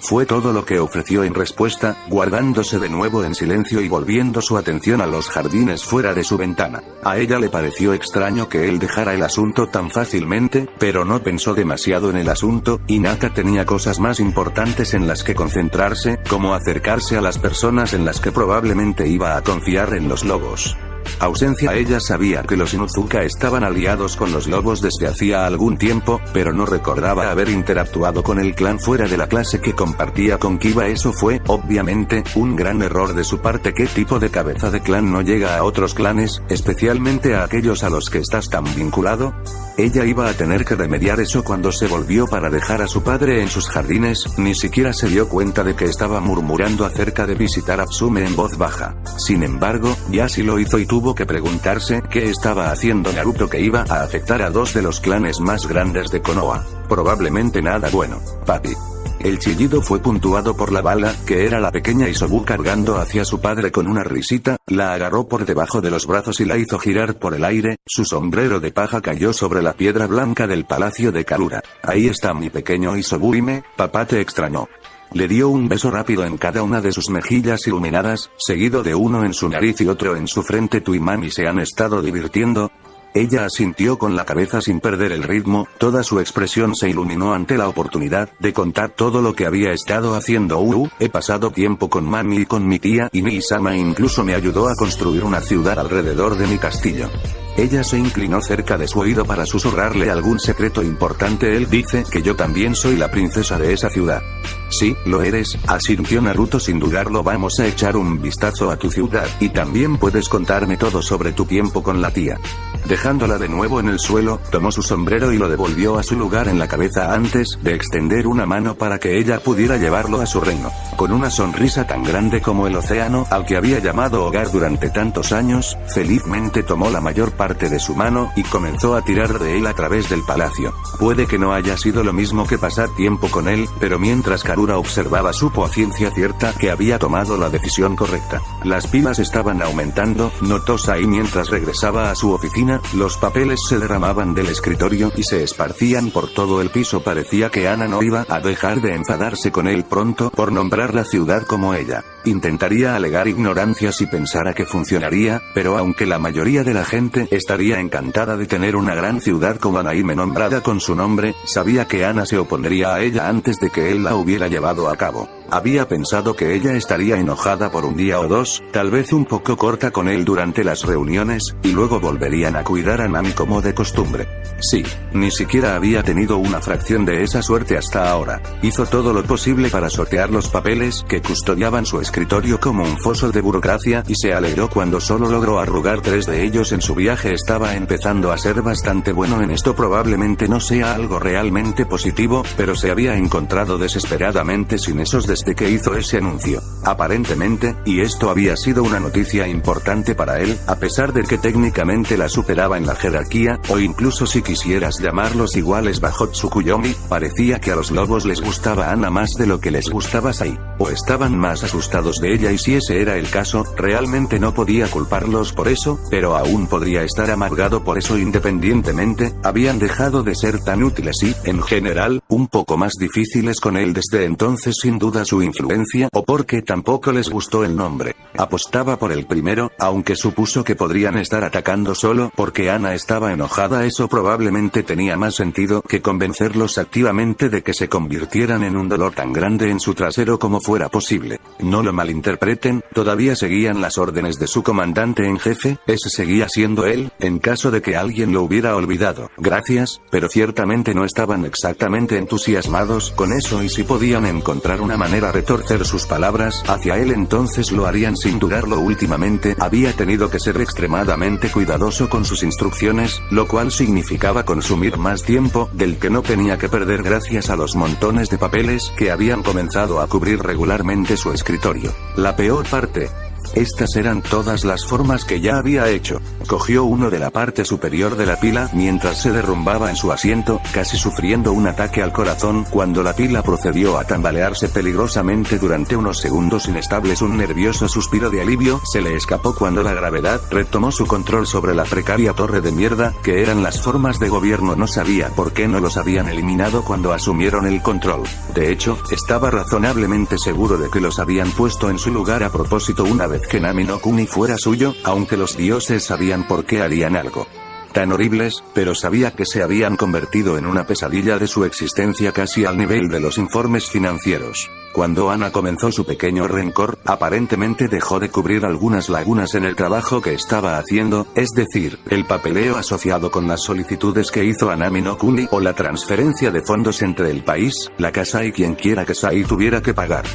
Fue todo lo que ofreció en respuesta, guardándose de nuevo en silencio y volviendo su atención a los jardines fuera de su ventana. A ella le pareció extraño que él dejara el asunto tan fácilmente, pero no pensó demasiado en el asunto. Hinata tenía cosas más importantes en las que concentrarse, como acercarse a las personas en las que probablemente iba a confiar. En los lobos. Ausencia. Ella sabía que los Inuzuka estaban aliados con los lobos desde hacía algún tiempo, pero no recordaba haber interactuado con el clan fuera de la clase que compartía con Kiba. Eso fue, obviamente, un gran error de su parte. ¿Qué tipo de cabeza de clan no llega a otros clanes, especialmente a aquellos a los que estás tan vinculado? Ella iba a tener que remediar eso cuando se volvió para dejar a su padre en sus jardines, ni siquiera se dio cuenta de que estaba murmurando acerca de visitar a Tsume en voz baja. Sin embargo, ya sí lo hizo y tuvo que preguntarse qué estaba haciendo Naruto que iba a afectar a dos de los clanes más grandes de Konoha. Probablemente nada bueno, papi. El chillido fue puntuado por la bala, que era la pequeña Isobu cargando hacia su padre con una risita, la agarró por debajo de los brazos y la hizo girar por el aire, su sombrero de paja cayó sobre la piedra blanca del palacio de Karura. Ahí está mi pequeño Isobu Hime, papá te extrañó. Le dio un beso rápido en cada una de sus mejillas iluminadas, seguido de uno en su nariz y otro en su frente. Tu y mami se han estado divirtiendo. Ella asintió con la cabeza sin perder el ritmo, toda su expresión se iluminó ante la oportunidad de contar todo lo que había estado haciendo. He pasado tiempo con mami y con mi tía, y Nii-sama incluso me ayudó a construir una ciudad alrededor de mi castillo. Ella se inclinó cerca de su oído para susurrarle algún secreto importante. Él dice que yo también soy la princesa de esa ciudad. Sí, lo eres, asintió Naruto sin dudarlo. Vamos a echar un vistazo a tu ciudad, y también puedes contarme todo sobre tu tiempo con la tía. Dejándola de nuevo en el suelo, tomó su sombrero y lo devolvió a su lugar en la cabeza antes de extender una mano para que ella pudiera llevarlo a su reino. Con una sonrisa tan grande como el océano al que había llamado hogar durante tantos años, felizmente tomó la mayor parte de su mano y comenzó a tirar de él a través del palacio. Puede que no haya sido lo mismo que pasar tiempo con él, pero mientras Karura observaba supo a ciencia cierta que había tomado la decisión correcta. Las pilas estaban aumentando, notó Sai mientras regresaba a su oficina. Los papeles se derramaban del escritorio y se esparcían por todo el piso. Parecía que Ana no iba a dejar de enfadarse con él pronto por nombrar la ciudad como ella. Intentaría alegar ignorancia si pensara que funcionaría, pero aunque la mayoría de la gente estaría encantada de tener una gran ciudad como Anaime nombrada con su nombre, sabía que Ana se opondría a ella antes de que él la hubiera llevado a cabo. Había pensado que ella estaría enojada por un día o dos, tal vez un poco corta con él durante las reuniones, y luego volverían a cuidar a Nami como de costumbre. Sí, ni siquiera había tenido una fracción de esa suerte hasta ahora. Hizo todo lo posible para sortear los papeles que custodiaban su escritorio como un foso de burocracia y se alegró cuando solo logró arrugar 3 de ellos en su viaje. Estaba empezando a ser bastante bueno en esto. Probablemente no sea algo realmente positivo, pero se había encontrado desesperadamente sin esos desde que hizo ese anuncio. Aparentemente, y esto había sido una noticia importante para él, a pesar de que técnicamente la superaba en la jerarquía, o incluso si quisieras llamarlos iguales bajo Tsukuyomi, parecía que a los lobos les gustaba Ana más de lo que les gustaba Sai. O estaban más asustados de ella, y si ese era el caso, realmente no podía culparlos por eso, pero aún podría estar amargado por eso. Independientemente, habían dejado de ser tan útiles y, en general, un poco más difíciles con él desde entonces. Sin duda su influencia, o porque tampoco les gustó el nombre. Apostaba por el primero, aunque supuso que podrían estar atacando solo porque Ana estaba enojada. Eso probablemente tenía más sentido que convencerlos activamente de que se convirtieran en un dolor tan grande en su trasero como fuera posible. No lo malinterpreten, todavía seguían las órdenes de su comandante en jefe, ese seguía siendo él, en caso de que alguien lo hubiera olvidado. Gracias, pero ciertamente no estaban exactamente entusiasmados con eso, y si podían encontrar una manera de torcer sus palabras hacia él, entonces lo harían sin dudarlo. Últimamente había tenido que ser extremadamente cuidadoso con sus instrucciones, lo cual significaba consumir más tiempo del que no tenía que perder gracias a los montones de papeles que habían comenzado a cubrir regularmente su escritorio. La peor parte. Estas eran todas las formas que ya había hecho. Cogió uno de la parte superior de la pila mientras se derrumbaba en su asiento, casi sufriendo un ataque al corazón cuando la pila procedió a tambalearse peligrosamente durante unos segundos inestables. Un nervioso suspiro de alivio se le escapó cuando la gravedad retomó su control sobre la precaria torre de mierda que eran las formas de gobierno. No sabía por qué no los habían eliminado cuando asumieron el control. De hecho, estaba razonablemente seguro de que los habían puesto en su lugar a propósito una vez que Nami no Kuni fuera suyo, aunque los dioses sabían por qué harían algo tan horribles, pero sabía que se habían convertido en una pesadilla de su existencia, casi al nivel de los informes financieros. Cuando Ana comenzó su pequeño rencor, aparentemente dejó de cubrir algunas lagunas en el trabajo que estaba haciendo, es decir, el papeleo asociado con las solicitudes que hizo a Nami no Kuni o la transferencia de fondos entre el país, la casa y quien quiera que Sai tuviera que pagar.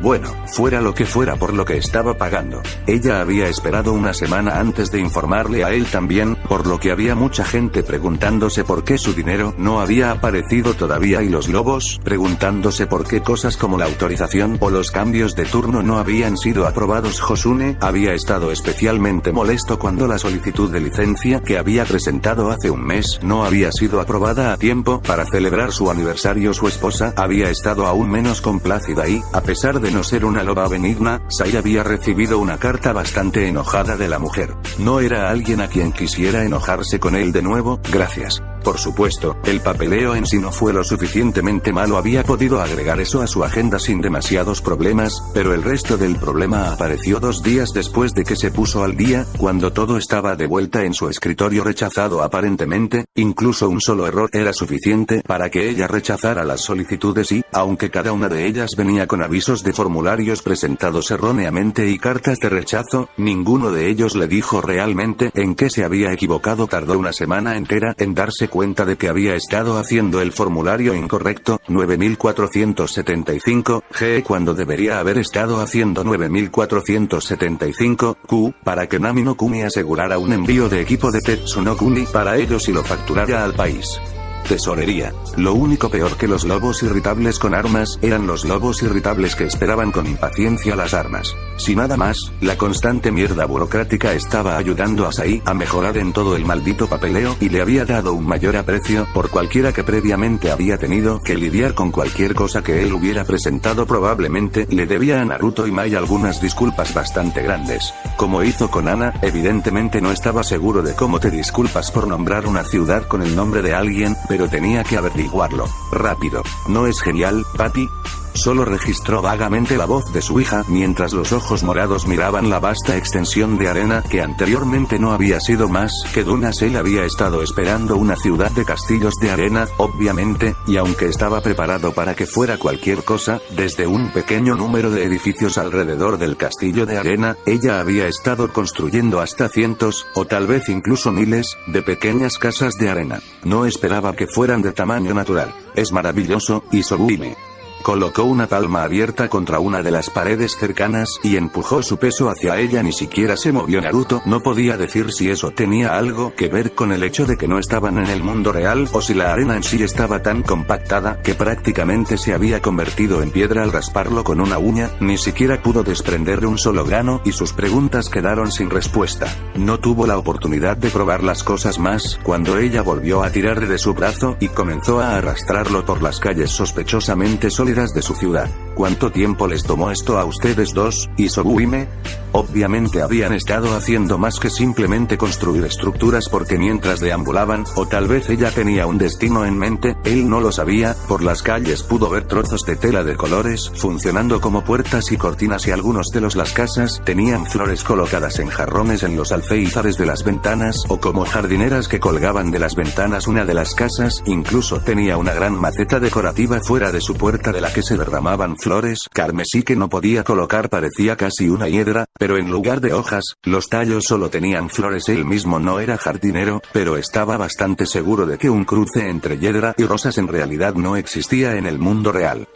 Bueno, fuera lo que fuera por lo que estaba pagando. Ella había esperado una semana antes de informarle a él también, por lo que había mucha gente preguntándose por qué su dinero no había aparecido todavía y los lobos preguntándose por qué cosas como la autorización o los cambios de turno no habían sido aprobados. Josune había estado especialmente molesto cuando la solicitud de licencia que había presentado hace un mes no había sido aprobada a tiempo para celebrar su aniversario. Su esposa había estado aún menos complacida y, a pesar de no ser una loba benigna, Sai había recibido una carta bastante enojada de la mujer. No era alguien a quien quisiera enojarse con él de nuevo, gracias. Por supuesto, el papeleo en sí no fue lo suficientemente malo, había podido agregar eso a su agenda sin demasiados problemas, pero el resto del problema apareció 2 días después de que se puso al día, cuando todo estaba de vuelta en su escritorio rechazado aparentemente, incluso un solo error era suficiente para que ella rechazara las solicitudes y, aunque cada una de ellas venía con avisos de formularios presentados erróneamente y cartas de rechazo, ninguno de ellos le dijo realmente en qué se había equivocado. Tardó una semana entera en darse cuenta de que había estado haciendo el formulario incorrecto, 9475 G, cuando debería haber estado haciendo 9475 Q, para que Nami no Kuni asegurara un envío de equipo de Tetsu no Kuni para ellos y lo facturara al país. Tesorería. Lo único peor que los lobos irritables con armas eran los lobos irritables que esperaban con impaciencia las armas. Si nada más, la constante mierda burocrática estaba ayudando a Sai a mejorar en todo el maldito papeleo y le había dado un mayor aprecio por cualquiera que previamente había tenido que lidiar con cualquier cosa que él hubiera presentado. Probablemente le debía a Naruto y Mai algunas disculpas bastante grandes. Como hizo con Ana, evidentemente no estaba seguro de cómo te disculpas por nombrar una ciudad con el nombre de alguien, pero tenía que averiguarlo. Rápido. ¿No es genial, Patty? Solo registró vagamente la voz de su hija mientras los ojos morados miraban la vasta extensión de arena que anteriormente no había sido más que dunas. Él había estado esperando una ciudad de castillos de arena, obviamente, y aunque estaba preparado para que fuera cualquier cosa, desde un pequeño número de edificios alrededor del castillo de arena, ella había estado construyendo hasta cientos, o tal vez incluso miles, de pequeñas casas de arena. No esperaba que fueran de tamaño natural. Es maravilloso, Isobuime. Colocó una palma abierta contra una de las paredes cercanas y empujó su peso hacia ella. Ni siquiera se movió. Naruto no podía decir si eso tenía algo que ver con el hecho de que no estaban en el mundo real o si la arena en sí estaba tan compactada que prácticamente se había convertido en piedra al rasparlo con una uña. Ni siquiera pudo desprender un solo grano y sus preguntas quedaron sin respuesta. No tuvo la oportunidad de probar las cosas más cuando ella volvió a tirar de su brazo y comenzó a arrastrarlo por las calles sospechosamente sólidas de su ciudad. ¿Cuánto tiempo les tomó esto a ustedes dos, Isobuime? Obviamente habían estado haciendo más que simplemente construir estructuras, porque mientras deambulaban, o tal vez ella tenía un destino en mente, él no lo sabía. Por las calles pudo ver trozos de tela de colores funcionando como puertas y cortinas, y algunos de las casas tenían flores colocadas en jarrones en los alféizares de las ventanas o como jardineras que colgaban de las ventanas. Una de las casas incluso tenía una gran maceta decorativa fuera de su puerta de la que se derramaban flores carmesí que no podía colocar. Parecía casi una hiedra, pero en lugar de hojas, los tallos solo tenían flores. Él mismo no era jardinero, pero estaba bastante seguro de que un cruce entre hiedra y rosas en realidad no existía en el mundo real.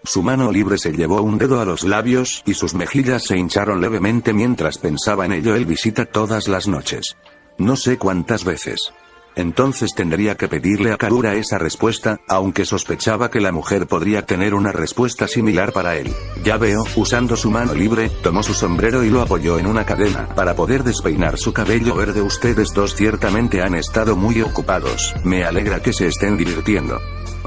Su mano libre se llevó un dedo a los labios y sus mejillas se hincharon levemente mientras pensaba en ello. Él visita todas las noches. No sé cuántas veces. Entonces tendría que pedirle a Karura esa respuesta, aunque sospechaba que la mujer podría tener una respuesta similar para él. Ya veo. Usando su mano libre, tomó su sombrero y lo apoyó en una cadena para poder despeinar su cabello verde. Ustedes dos ciertamente han estado muy ocupados. Me alegra que se estén divirtiendo.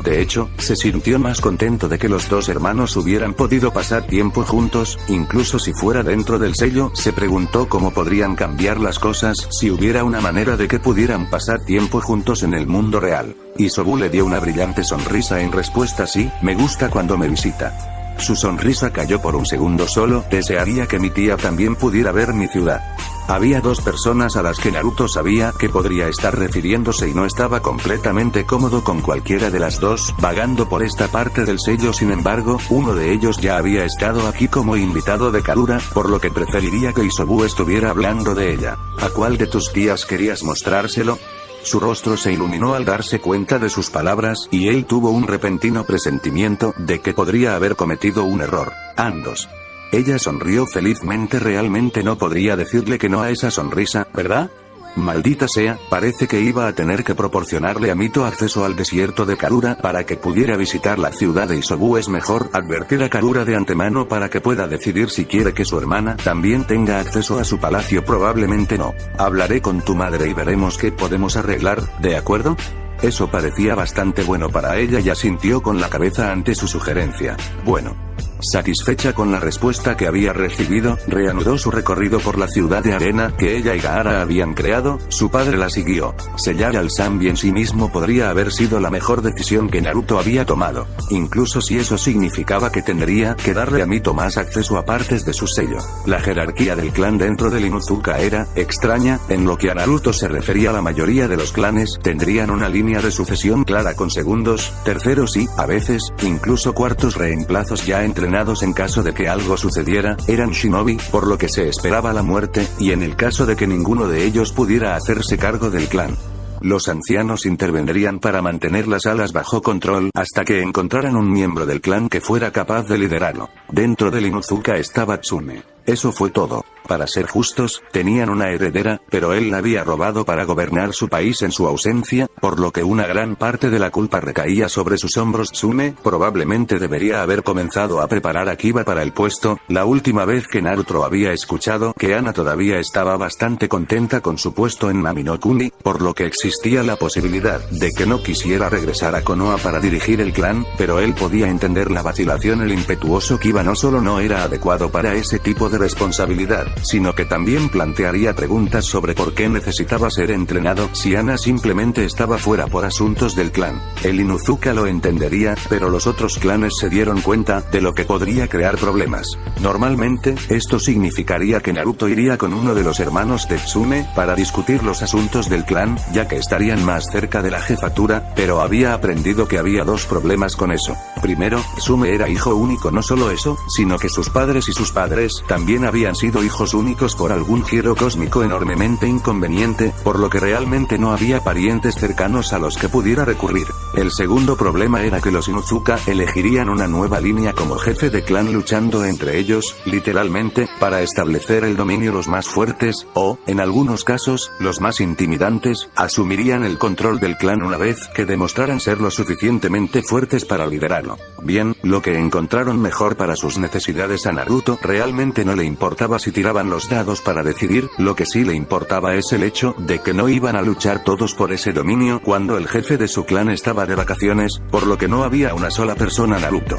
De hecho, se sintió más contento de que los dos hermanos hubieran podido pasar tiempo juntos, incluso si fuera dentro del sello. Se preguntó cómo podrían cambiar las cosas si hubiera una manera de que pudieran pasar tiempo juntos en el mundo real. Isobu le dio una brillante sonrisa en respuesta. Sí, me gusta cuando me visita. Su sonrisa cayó por un segundo. Solo desearía que mi tía también pudiera ver mi ciudad. Había dos personas a las que Naruto sabía que podría estar refiriéndose y no estaba completamente cómodo con cualquiera de las dos, vagando por esta parte del sello. Sin embargo, uno de ellos ya había estado aquí como invitado de Karura, por lo que preferiría que Isobu estuviera hablando de ella. ¿A cuál de tus tías querías mostrárselo? Su rostro se iluminó al darse cuenta de sus palabras, y él tuvo un repentino presentimiento de que podría haber cometido un error. Andos. Ella sonrió felizmente. Realmente no podría decirle que no a esa sonrisa, ¿verdad? Maldita sea, parece que iba a tener que proporcionarle a Mito acceso al desierto de Karura para que pudiera visitar la ciudad de Isobu. Es mejor advertir a Karura de antemano para que pueda decidir si quiere que su hermana también tenga acceso a su palacio. Probablemente no. Hablaré con tu madre y veremos qué podemos arreglar, ¿de acuerdo? Eso parecía bastante bueno para ella y asintió con la cabeza ante su sugerencia. Bueno. Satisfecha con la respuesta que había recibido, reanudó su recorrido por la ciudad de arena que ella y Gaara habían creado. Su padre la siguió. Sellar al Zambi en sí mismo podría haber sido la mejor decisión que Naruto había tomado, incluso si eso significaba que tendría que darle a Mito más acceso a partes de su sello. La jerarquía del clan dentro del Inuzuka era extraña. En lo que a Naruto se refería, la mayoría de los clanes tendrían una línea de sucesión clara con segundos, terceros y, a veces, incluso cuartos reemplazos ya entrenados en caso de que algo sucediera. Eran shinobi, por lo que se esperaba la muerte, y en el caso de que ninguno de ellos pudiera hacerse cargo del clan, los ancianos intervendrían para mantener las alas bajo control hasta que encontraran un miembro del clan que fuera capaz de liderarlo. Dentro del Inuzuka estaba Tsume. Eso fue todo. Para ser justos, tenían una heredera, pero él la había robado para gobernar su país en su ausencia, por lo que una gran parte de la culpa recaía sobre sus hombros. Tsume probablemente debería haber comenzado a preparar a Kiba para el puesto. La última vez que Naruto había escuchado que Ana todavía estaba bastante contenta con su puesto en Nami no Kuni, por lo que existía la posibilidad de que no quisiera regresar a Konoha para dirigir el clan, pero él podía entender la vacilación. El impetuoso Kiba no solo no era adecuado para ese tipo de responsabilidad, sino que también plantearía preguntas sobre por qué necesitaba ser entrenado si Ana simplemente estaba fuera por asuntos del clan. El Inuzuka lo entendería, pero los otros clanes se dieron cuenta de lo que podría crear problemas. Normalmente, esto significaría que Naruto iría con uno de los hermanos de Tsume para discutir los asuntos del clan, ya que estarían más cerca de la jefatura, pero había aprendido que había dos problemas con eso. Primero, Tsume era hijo único. No solo eso, sino que sus padres y sus padres también habían sido hijos únicos por algún giro cósmico enormemente inconveniente, por lo que realmente no había parientes cercanos a los que pudiera recurrir. El segundo problema era que los Inuzuka elegirían una nueva línea como jefe de clan, luchando entre ellos, literalmente, para establecer el dominio. Los más fuertes, o, en algunos casos, los más intimidantes, asumirían el control del clan una vez que demostraran ser lo suficientemente fuertes para liderarlo. Bien, lo que encontraron mejor para sus necesidades a Naruto realmente no le importaba si tiraban los dados para decidir. Lo que sí le importaba es el hecho de que no iban a luchar todos por ese dominio cuando el jefe de su clan estaba de vacaciones, por lo que no había una sola persona. Naruto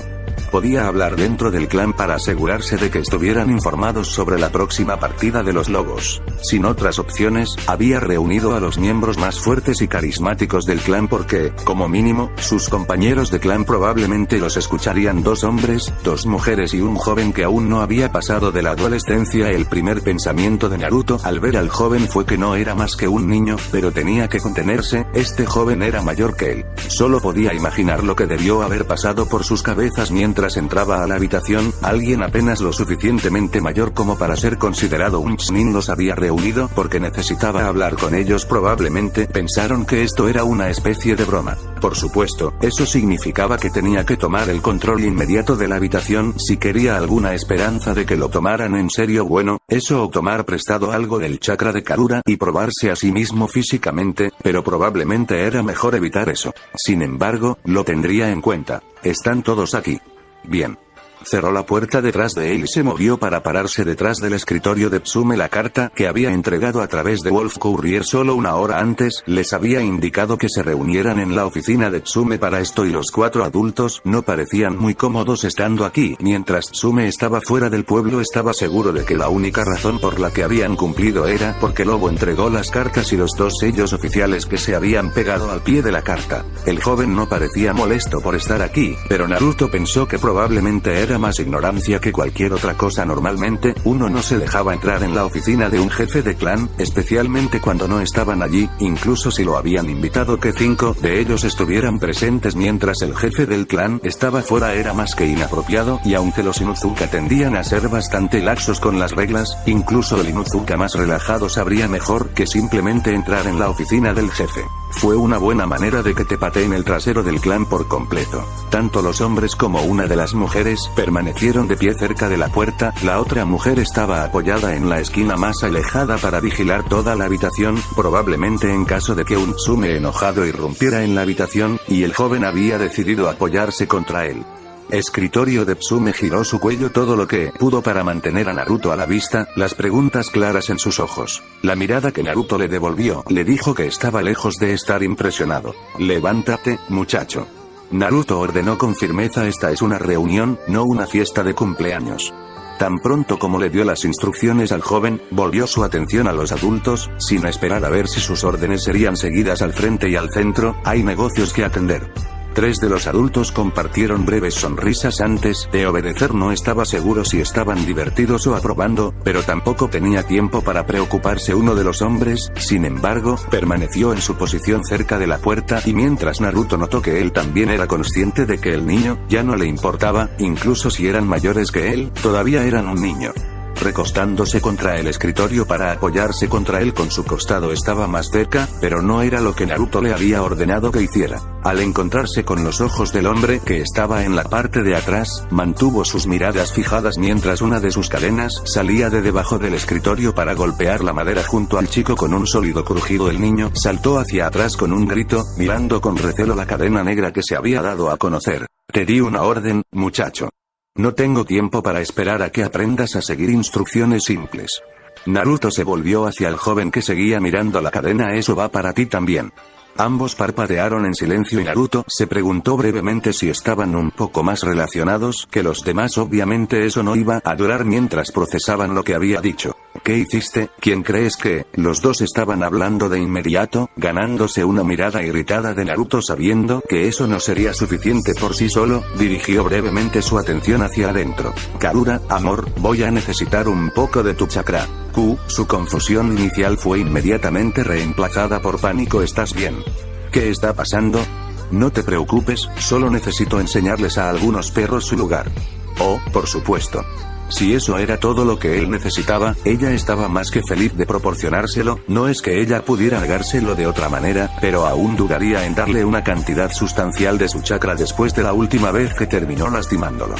podía hablar dentro del clan para asegurarse de que estuvieran informados sobre la próxima partida de los lobos. Sin otras opciones, había reunido a los miembros más fuertes y carismáticos del clan porque, como mínimo, sus compañeros de clan probablemente los escucharían. 2 hombres, 2 mujeres y un joven que aún no había pasado de la adolescencia. El primer pensamiento de Naruto al ver al joven fue que no era más que un niño, pero tenía que contenerse. Este joven era mayor que él. Solo podía imaginar lo que debió haber pasado por sus cabezas mientras entraba a la habitación. Alguien apenas lo suficientemente mayor como para ser considerado un chunin los había reunido porque necesitaba hablar con ellos. Probablemente pensaron que esto era una especie de broma. Por supuesto, eso significaba que tenía que tomar el control inmediato de la habitación si quería alguna esperanza de que lo tomaran en serio. Bueno, eso o tomar prestado algo del chakra de Karura y probarse a sí mismo físicamente, pero probablemente era mejor evitar eso. Sin embargo, lo tendría en cuenta. Están todos aquí. Bien. Cerró la puerta detrás de él y se movió para pararse detrás del escritorio de Tsume. La carta que había entregado a través de Wolf Courier solo una hora antes les había indicado que se reunieran en la oficina de Tsume para esto, y los 4 adultos no parecían muy cómodos estando aquí. Mientras Tsume estaba fuera del pueblo, estaba seguro de que la única razón por la que habían cumplido era porque Lobo entregó las cartas y los 2 sellos oficiales que se habían pegado al pie de la carta. El joven no parecía molesto por estar aquí, pero Naruto pensó que probablemente era más ignorancia que cualquier otra cosa. Normalmente, uno no se dejaba entrar en la oficina de un jefe de clan, especialmente cuando no estaban allí, incluso si lo habían invitado. Que 5 de ellos estuvieran presentes mientras el jefe del clan estaba fuera era más que inapropiado, y aunque los Inuzuka tendían a ser bastante laxos con las reglas, incluso el Inuzuka más relajado sabría mejor que simplemente entrar en la oficina del jefe. Fue una buena manera de que te pateen el trasero del clan por completo. Tanto los hombres como una de las mujeres permanecieron de pie cerca de la puerta. La otra mujer estaba apoyada en la esquina más alejada para vigilar toda la habitación, probablemente en caso de que un Tsume enojado irrumpiera en la habitación, y el joven había decidido apoyarse contra él. Escritorio de Tsume giró su cuello todo lo que pudo para mantener a Naruto a la vista, las preguntas claras en sus ojos. La mirada que Naruto le devolvió le dijo que estaba lejos de estar impresionado. Levántate, muchacho. Naruto ordenó con firmeza: esta es una reunión, no una fiesta de cumpleaños. Tan pronto como le dio las instrucciones al joven, volvió su atención a los adultos, sin esperar a ver si sus órdenes serían seguidas al frente y al centro. Hay negocios que atender. 3 de los adultos compartieron breves sonrisas antes de obedecer. No estaba seguro si estaban divertidos o aprobando, pero tampoco tenía tiempo para preocuparse. Uno de los hombres, sin embargo, permaneció en su posición cerca de la puerta, y mientras Naruto notó que él también era consciente de que el niño ya no le importaba, incluso si eran mayores que él, todavía eran un niño. Recostándose contra el escritorio para apoyarse contra él con su costado estaba más cerca, pero no era lo que Naruto le había ordenado que hiciera. Al encontrarse con los ojos del hombre que estaba en la parte de atrás, mantuvo sus miradas fijadas mientras una de sus cadenas salía de debajo del escritorio para golpear la madera junto al chico con un sólido crujido. El niño saltó hacia atrás con un grito, mirando con recelo la cadena negra que se había dado a conocer. Te di una orden, muchacho. No tengo tiempo para esperar a que aprendas a seguir instrucciones simples. Naruto se volvió hacia el joven que seguía mirando la cadena. Eso va para ti también. Ambos parpadearon en silencio y Naruto se preguntó brevemente si estaban un poco más relacionados que los demás. Obviamente eso no iba a durar mientras procesaban lo que había dicho. ¿Qué hiciste? ¿Quién crees que? Los dos estaban hablando de inmediato, ganándose una mirada irritada de Naruto. Sabiendo que eso no sería suficiente por sí solo, dirigió brevemente su atención hacia adentro. Karura, amor, voy a necesitar un poco de tu chakra. Su confusión inicial fue inmediatamente reemplazada por pánico. ¿Estás bien? ¿Qué está pasando? No te preocupes, solo necesito enseñarles a algunos perros su lugar. Oh, por supuesto. Si eso era todo lo que él necesitaba, ella estaba más que feliz de proporcionárselo. No es que ella pudiera negárselo de otra manera, pero aún dudaría en darle una cantidad sustancial de su chakra después de la última vez que terminó lastimándolo.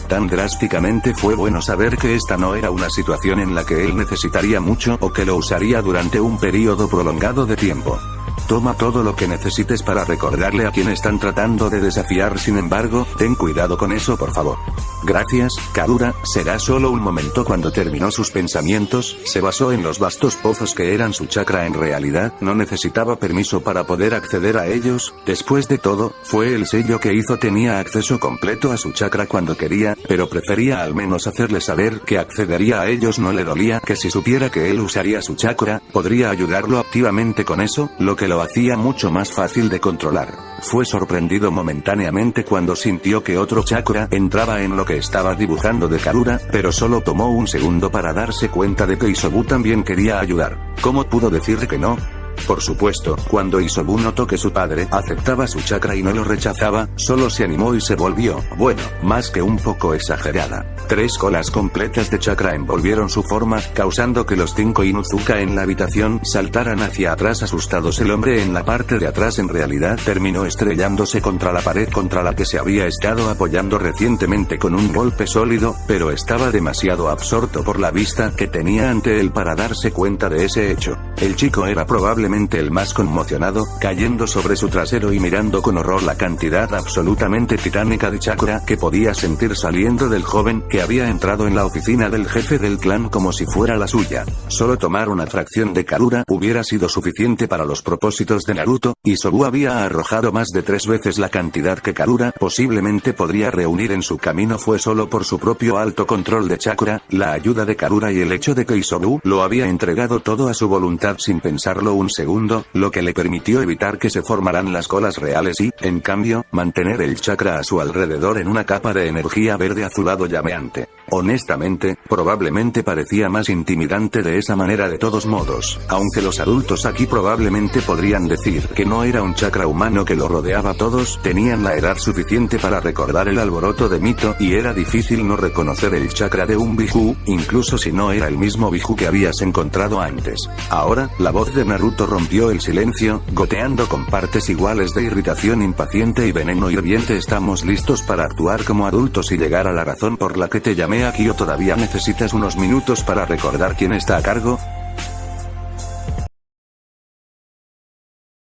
Tan drásticamente fue bueno saber que esta no era una situación en la que él necesitaría mucho o que lo usaría durante un periodo prolongado de tiempo. Toma todo lo que necesites para recordarle a quien están tratando de desafiar. Sin embargo, ten cuidado con eso, por favor. Gracias, Karura. Será solo un momento. Cuando terminó sus pensamientos, se basó en los vastos pozos que eran su chakra. En realidad, no necesitaba permiso para poder acceder a ellos. Después de todo, fue el sello que hizo. Tenía acceso completo a su chakra cuando quería, pero prefería al menos hacerle saber que accedería a ellos. No le dolía que si supiera que él usaría su chakra, podría ayudarlo activamente con eso, lo que lo hacía mucho más fácil de controlar. Fue sorprendido momentáneamente cuando sintió que otro chakra entraba en lo que estaba dibujando de Karura, pero solo tomó un segundo para darse cuenta de que Isobu también quería ayudar. ¿Cómo pudo decir que no? Por supuesto, cuando Isobu notó que su padre aceptaba su chakra y no lo rechazaba, solo se animó y se volvió, bueno, más que un poco exagerada. 3 colas completas de chakra envolvieron su forma, causando que los 5 Inuzuka en la habitación saltaran hacia atrás asustados. El hombre en la parte de atrás en realidad terminó estrellándose contra la pared contra la que se había estado apoyando recientemente con un golpe sólido, pero estaba demasiado absorto por la vista que tenía ante él para darse cuenta de ese hecho. El chico era probablemente el más conmocionado, cayendo sobre su trasero y mirando con horror la cantidad absolutamente titánica de chakra que podía sentir saliendo del joven que había entrado en la oficina del jefe del clan como si fuera la suya. Solo tomar una fracción de Karura hubiera sido suficiente para los propósitos de Naruto, y Isobu había arrojado más de 3 veces la cantidad que Karura posiblemente podría reunir en su camino. Fue solo por su propio alto control de chakra, la ayuda de Karura y el hecho de que Isobu lo había entregado todo a su voluntad libertad sin pensarlo un segundo, lo que le permitió evitar que se formaran las colas reales y, en cambio, mantener el chakra a su alrededor en una capa de energía verde azulado llameante. Honestamente, probablemente parecía más intimidante de esa manera de todos modos, aunque los adultos aquí probablemente podrían decir que no era un chakra humano que lo rodeaba. Todos tenían la edad suficiente para recordar el alboroto de Mito y era difícil no reconocer el chakra de un Biju, incluso si no era el mismo Biju que habías encontrado antes. Ahora, la voz de Naruto rompió el silencio, goteando con partes iguales de irritación impaciente y veneno hirviente. ¿Estamos listos para actuar como adultos y llegar a la razón por la que te llamé aquí o todavía necesitas unos minutos para recordar quién está a cargo?